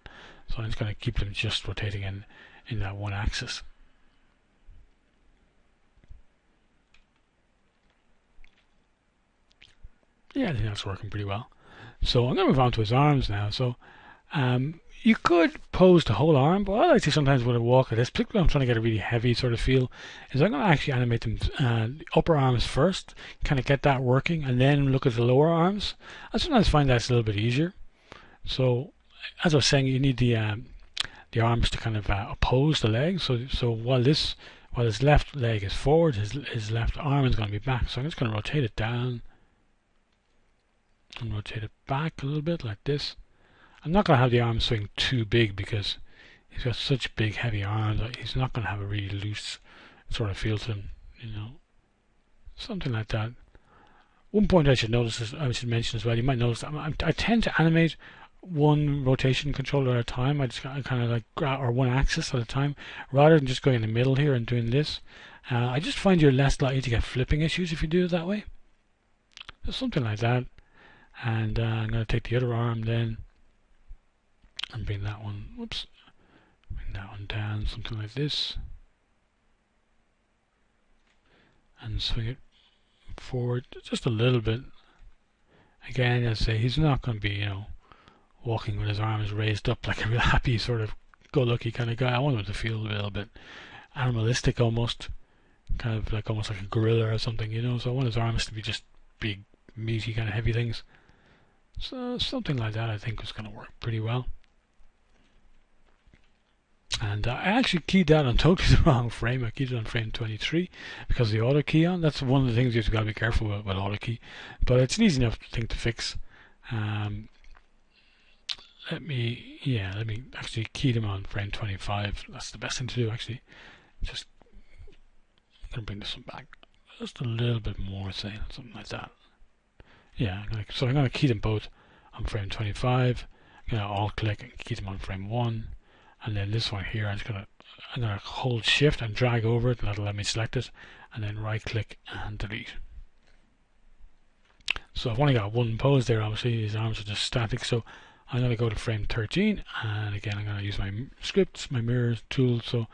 Speaker 1: So I'm just going to keep them just rotating in in that one axis. Yeah, I think that's working pretty well. So I'm going to move on to his arms now. So you could pose the whole arm, but what I like to sometimes with a walk like this, particularly when I'm trying to get a really heavy sort of feel, is I'm going to actually animate them the upper arms first, kind of get that working, and then look at the lower arms. I sometimes find that's a little bit easier. So as I was saying, you need the arms to kind of oppose the legs. So while his left leg is forward, his left arm is going to be back. So I'm just going to rotate it down and rotate it back a little bit like this. I'm not going to have the arm swing too big because he's got such big heavy arms that he's not going to have a really loose sort of feel to him, you know, something like that. One point I should mention as well, you might notice I tend to animate one rotation controller at a time. I kind of like or one axis at a time, rather than just going in the middle here and doing this. I just find you're less likely to get flipping issues if you do it that way. So something like that. And I'm going to take the other arm then and bring that one, bring that one down, something like this, and swing it forward just a little bit. Again, as I say, he's not going to be, you know, walking with his arms raised up like a real happy sort of go-lucky kind of guy. I want him to feel a little bit animalistic almost, kind of like almost like a gorilla or something, you know. So I want his arms to be just big, meaty, kind of heavy things. So something like that I think is going to work pretty well. And I actually keyed that on totally the wrong frame. I keyed it on frame 23 because of the auto key on. That's one of the things you've got to be careful with auto key. But it's an easy enough thing to fix. Let me actually key them on frame 25. That's the best thing to do actually. Just I'm going to bring this one back just a little bit more, say, something like that. Yeah, I'm going to key them both on frame 25. I'm going to alt click and key them on frame 1. And then this one here, I'm going to hold shift and drag over it, and that'll let me select it, and then right click and delete. So I've only got one pose there, obviously his arms are just static, so I'm going to go to frame 13, and again I'm going to use my scripts, my mirror tool. So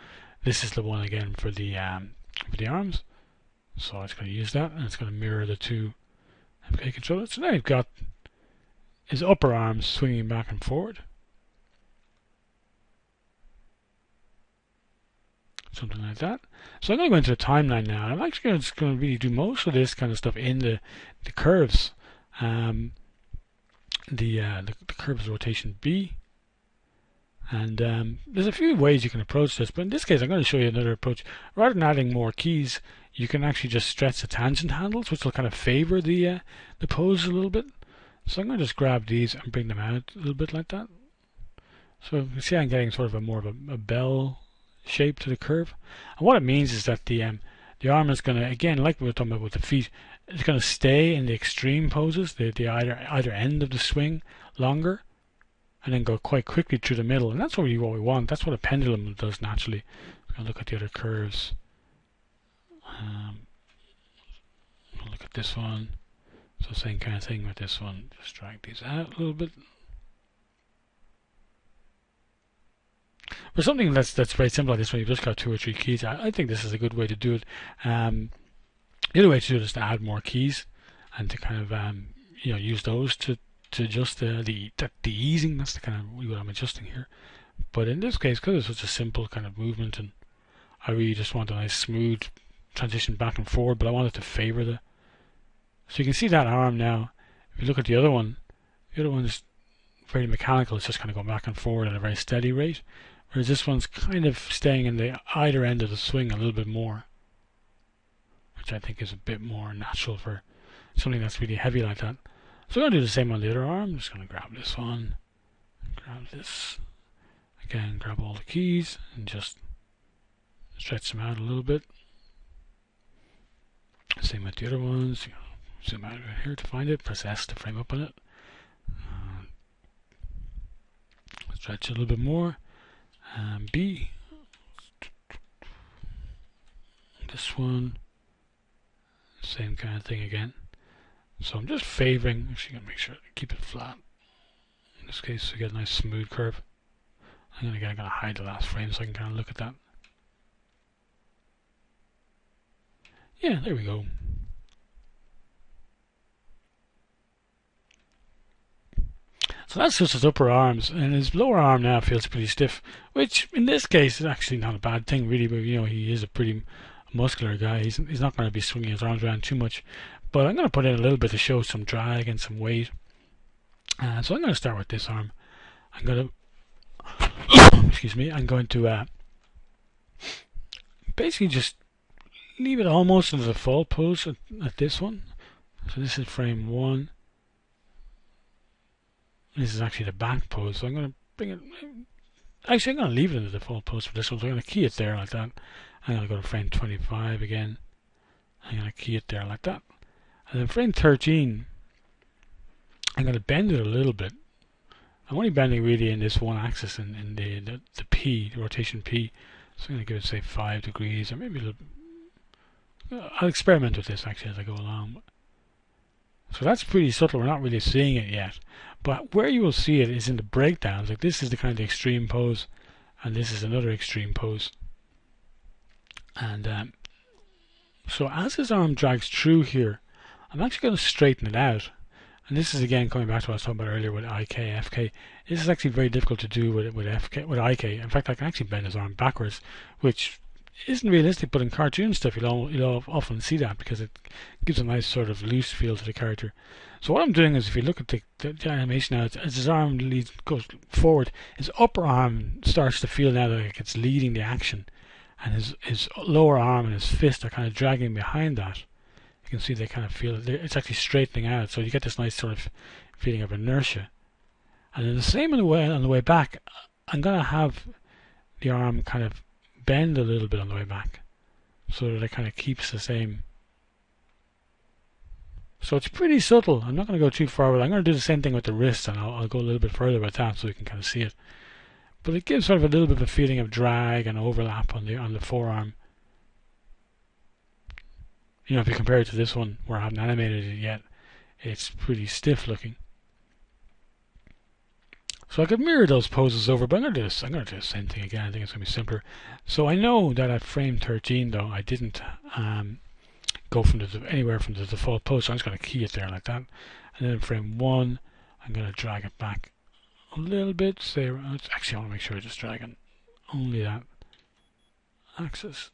Speaker 1: this is the one again for the arms. So I'm just going to use that, and it's going to mirror the two MK controllers. So now you've got his upper arms swinging back and forward. Something like that. So I'm going to go into the timeline now. I'm actually just going to really do most of this kind of stuff in the curves. The curves rotation B. And there's a few ways you can approach this, but in this case I'm going to show you another approach. Rather than adding more keys, you can actually just stretch the tangent handles, which will kind of favor the pose a little bit. So I'm going to just grab these and bring them out a little bit like that. So you can see I'm getting sort of more of a bell shape to the curve. And what it means is that the arm is going to, again, like we were talking about with the feet, it's going to stay in the extreme poses, the either end of the swing longer, and then go quite quickly through the middle. And that's what we want. That's what a pendulum does naturally. I'm going to look at the other curves. I'll look at this one. So same kind of thing with this one. Just drag these out a little bit. For something that's very simple like this, when you've just got 2 or 3 keys, I think this is a good way to do it. The other way to do it is to add more keys and to kind of use those to adjust the easing. That's the kind of what I'm adjusting here. But in this case, because it's such a simple kind of movement, and I really just want a nice smooth transition back and forward, but I want it to favor the. So you can see that arm now. If you look at the other one is very mechanical. It's just kind of going back and forward at a very steady rate. Whereas this one's kind of staying in the either end of the swing a little bit more, which I think is a bit more natural for something that's really heavy like that. So I'm going to do the same on the other arm. I'm just going to grab this one, grab this, again grab all the keys and just stretch them out a little bit. Same with the other ones. Zoom out right here to find it, press S to frame up on it. Stretch it a little bit more. B. This one. Same kind of thing again. So I'm just favoring, actually going to make sure to keep it flat. In this case, we get a nice smooth curve. I'm going to hide the last frame so I can kind of look at that. Yeah, there we go. So that's just his upper arms, and his lower arm now feels pretty stiff, which in this case is actually not a bad thing really, but you know, he is a pretty muscular guy. He's not going to be swinging his arms around too much, but I'm going to put in a little bit to show some drag and some weight. So I'm going to start with this arm. I'm going to excuse me, I'm going to basically just leave it almost in the default pose at this one. So this is frame 1. This is actually the back pose, so I'm going to bring it. Actually, I'm going to leave it in the default pose for this one, so I'm going to key it there like that. I'm going to go to frame 25 again. I'm going to key it there like that. And then frame 13, I'm going to bend it a little bit. I'm only bending really in this one axis in the P, the rotation P. So I'm going to give it, say, 5 degrees, or maybe a little. I'll experiment with this actually as I go along. So that's pretty subtle, we're not really seeing it yet. But where you will see it is in the breakdowns. Like this is the kind of extreme pose, and this is another extreme pose. And so as his arm drags through here, I'm actually going to straighten it out. And this is again coming back to what I was talking about earlier with IK, FK. This is actually very difficult to do with IK. In fact, I can actually bend his arm backwards, which isn't realistic, but in cartoon stuff you'll often see that because it gives a nice sort of loose feel to the character. So what I'm doing is, if you look at the animation now, as his arm goes forward, his upper arm starts to feel now like it's leading the action, and his lower arm and his fist are kind of dragging behind that. You can see they kind of feel it's actually straightening out, so you get this nice sort of feeling of inertia. And then the same on the way back, I'm going to have the arm kind of bend a little bit on the way back, so that it kind of keeps the same. So it's pretty subtle. I'm not going to go too far with it. I'm going to do the same thing with the wrist, and I'll go a little bit further with that so you can kind of see it. But it gives sort of a little bit of a feeling of drag and overlap on the forearm. You know, if you compare it to this one where I haven't animated it yet, it's pretty stiff looking. So I could mirror those poses over, but I'm going to do the same thing again. I think it's going to be simpler. So I know that at frame 13, though, I didn't go from anywhere from the default pose, so I'm just going to key it there like that. And then in frame 1, I'm going to drag it back a little bit. Say, actually, I want to make sure I just drag it only that axis.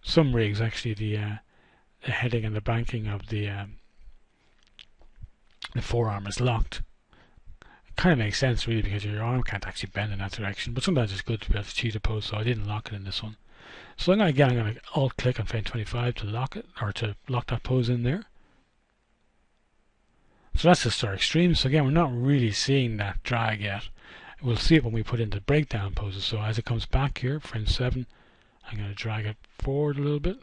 Speaker 1: Some rigs, actually, the heading and the banking of the forearm is locked. It kind of makes sense really, because your arm can't actually bend in that direction, but sometimes it's good to be able to cheat a pose, so I didn't lock it in this one. So I'm going to alt click on frame 25 to lock it, or to lock that pose in there. So that's just our extremes. So again, we're not really seeing that drag yet. We'll see it when we put into breakdown poses. So as it comes back here, frame 7, I'm going to drag it forward a little bit.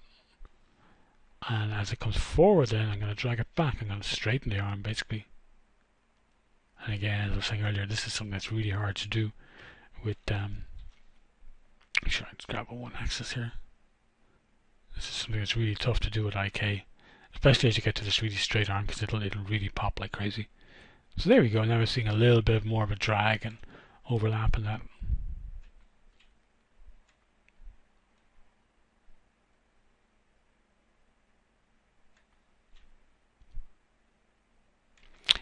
Speaker 1: And as it comes forward then, I'm going to drag it back. I'm going to straighten the arm basically. And again, as I was saying earlier, this is something that's really hard to do with make sure I just grab one axis here. This is something that's really tough to do with IK, especially as you get to this really straight arm, because it'll really pop like crazy. So there we go. Now we're seeing a little bit more of a drag and overlap in that.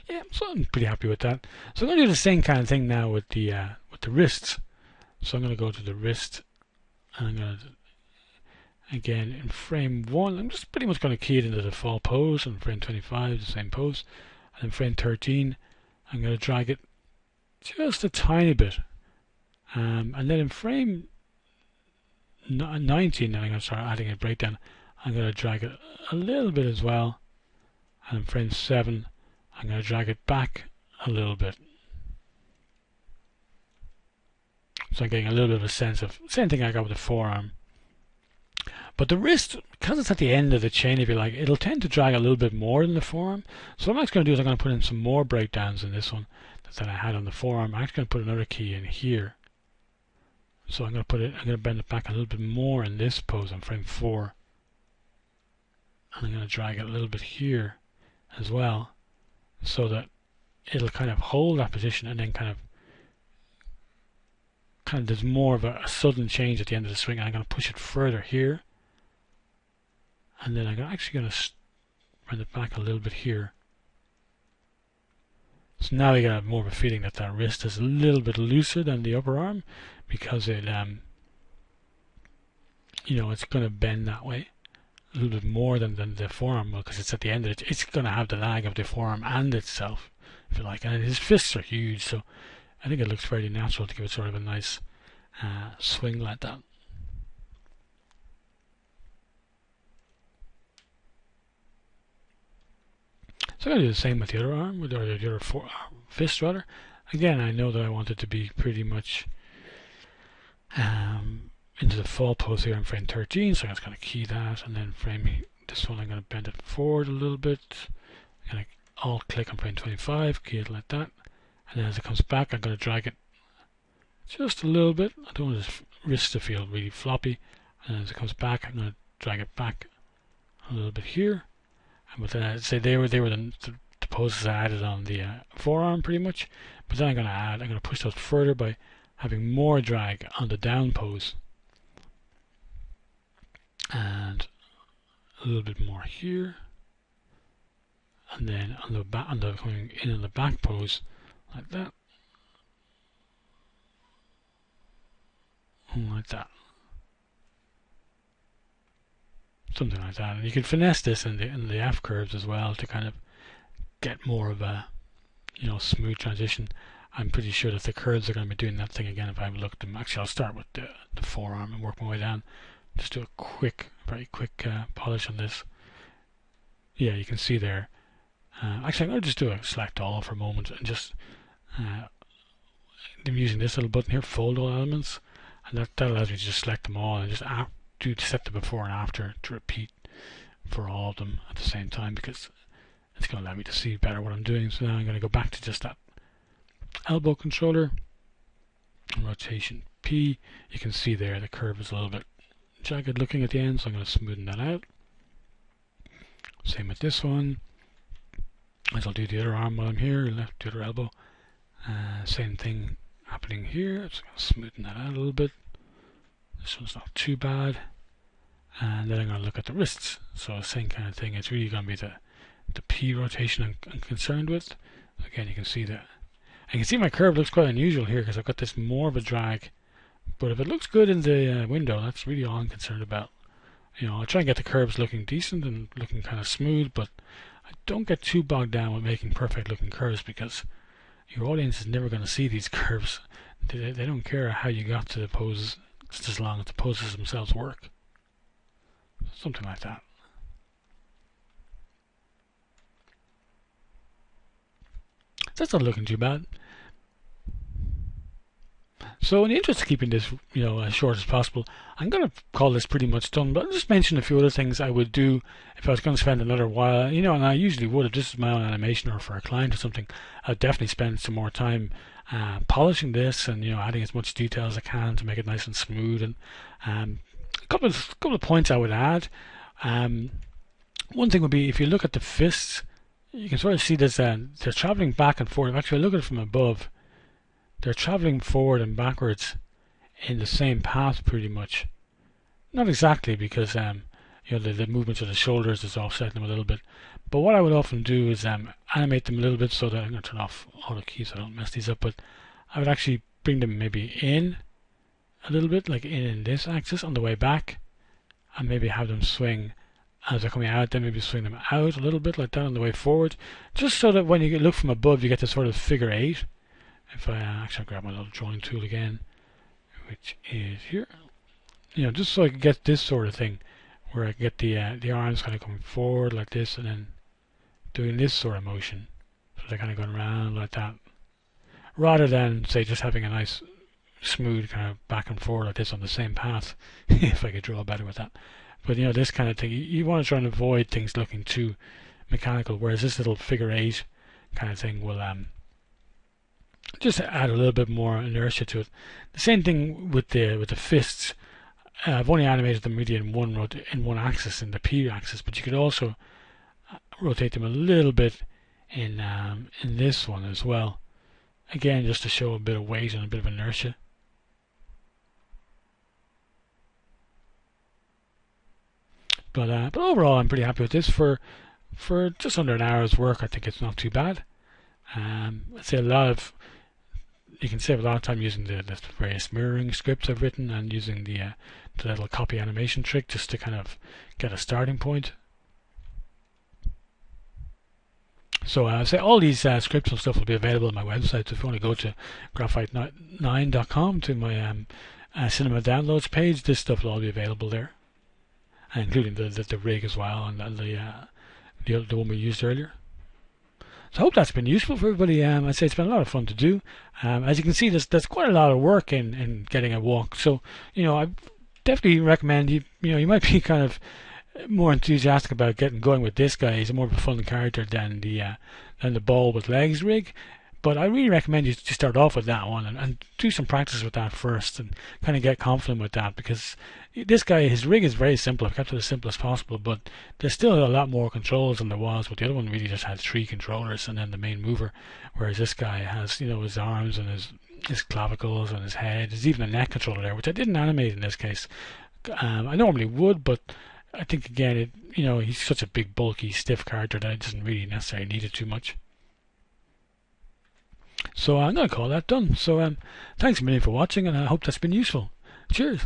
Speaker 1: Yeah, so I'm pretty happy with that. So I'm going to do the same kind of thing now with the wrists. So I'm going to go to the wrist, and I'm going to, again, in frame 1, I'm just pretty much going to key it into the default pose, and frame 25, the same pose. And in frame 13, I'm going to drag it just a tiny bit. And then in frame 19, then I'm going to start adding a breakdown. I'm going to drag it a little bit as well. And in frame 7, I'm going to drag it back a little bit. So I'm getting a little bit of a sense of same thing I got with the forearm. But the wrist, because it's at the end of the chain, if you like, it'll tend to drag a little bit more than the forearm. So what I'm actually going to do is I'm going to put in some more breakdowns in this one that I had on the forearm. I'm actually going to put another key in here. So I'm going to bend it back a little bit more in this pose on frame 4. And I'm going to drag it a little bit here as well, so that it'll kind of hold that position and then kind of kind of there's more of a sudden change at the end of the swing, and I'm going to push it further here, and then I'm actually going to bring it back a little bit here. So now you have more of a feeling that that wrist is a little bit looser than the upper arm, because it it's going to bend that way a little bit more than the forearm will, because it's at the end of it. It's going to have the lag of the forearm and itself, if you like. And his fists are huge, so I think it looks fairly natural to give it sort of a nice swing like that. So I'm going to do the same with the other arm, or the other fist rather. Again, I know that I want it to be pretty much into the fall pose here in frame 13, so I'm just going to key that, and then frame this one I'm going to bend it forward a little bit. I'm going to alt click on frame 25, key it like that, and then as it comes back I'm going to drag it just a little bit. I don't want this wrist to feel really floppy, and as it comes back I'm going to drag it back a little bit here. But then I'd say they were the poses I added on the forearm pretty much, but then I'm going to push those further by having more drag on the down pose, and a little bit more here, and then on the back, coming in on the back pose like that, and like that, something like that. And you can finesse this in the F curves as well to kind of get more of a smooth transition. I'm pretty sure that the curves are going to be doing that thing again if I look at them. Actually, I'll start with the forearm and work my way down. Just do a very quick polish on this. Yeah, you can see there. Actually, I'm going to just do a select all for a moment, and just I'm using this little button here, fold all elements, and that allows me to just select them all and just set the before and after to repeat for all of them at the same time, because it's going to allow me to see better what I'm doing. So now I'm going to go back to just that elbow controller, rotation P. You can see there the curve is a little bit jagged looking at the end, so I'm going to smoothen that out. Same with this one, as I'll do the other arm while I'm here, left the other elbow. Same thing happening here, so I'm going to smoothen that out a little bit. This one's not too bad. And then I'm going to look at the wrists. So same kind of thing. It's really going to be the P rotation I'm concerned with. Again, you can see that. And you can see my curve looks quite unusual here, because I've got this more of a drag. But if it looks good in the window, that's really all I'm concerned about. I'll try and get the curves looking decent and looking kind of smooth, but I don't get too bogged down with making perfect looking curves, because your audience is never going to see these curves. They don't care how you got to the poses, just as long as the poses themselves work. Something like that. That's not looking too bad. So in the interest of keeping this as short as possible, I'm going to call this pretty much done, but I'll just mention a few other things I would do if I was going to spend another while, and I usually would, if this is my own animation or for a client or something, I'd definitely spend some more time polishing this and adding as much detail as I can to make it nice and smooth. And a couple of points I would add. One thing would be, if you look at the fists, you can sort of see this, they're traveling back and forth. Actually, I look at it from above. They're traveling forward and backwards in the same path pretty much. Not exactly, because the movements of the shoulders is offsetting them a little bit. But what I would often do is animate them a little bit, so that I'm going to turn off auto keys so I don't mess these up. But I would actually bring them maybe in a little bit, like in this axis on the way back, and maybe have them swing as they're coming out, then maybe swing them out a little bit like that on the way forward, just so that when you look from above you get this sort of figure 8. If I actually grab my little drawing tool again, which is here, just so I can get this sort of thing, where I get the arms kind of coming forward like this, and then doing this sort of motion, so they're kind of going around like that, rather than say just having a nice smooth kind of back and forward like this on the same path. If I could draw better with that. But this kind of thing, you want to try and avoid things looking too mechanical, whereas this little figure 8 kind of thing will just add a little bit more inertia to it. The same thing with the fists. I've only animated them really in one axis, in the P axis, but you could also rotate them a little bit in this one as well. Again, just to show a bit of weight and a bit of inertia. But overall, I'm pretty happy with this for just under an hour's work. I think it's not too bad. I'd say you can save a lot of time using the various mirroring scripts I've written and using the little copy animation trick just to kind of get a starting point. So I'd say all these scripts and stuff will be available on my website. So if you want to go to graphite9.com to my cinema downloads page, this stuff will all be available there, including the rig as well and the one we used earlier. So I hope that's been useful for everybody. I'd say it's been a lot of fun to do. As you can see, there's quite a lot of work in getting a walk. So I definitely recommend you might be kind of more enthusiastic about getting going with this guy. He's more of a fun character than the ball with legs rig. But I really recommend you to start off with that one and do some practice with that first and kind of get confident with that, because this guy, his rig is very simple. I've kept it as simple as possible, but there's still a lot more controls than there was. But the other one really just had 3 controllers and then the main mover, whereas this guy has his arms and his clavicles and his head. There's even a neck controller there, which I didn't animate in this case. I normally would, but I think again, he's such a big, bulky, stiff character that it doesn't really necessarily need it too much. So I'm going to call that done. So thanks a million for watching, and I hope that's been useful. Cheers.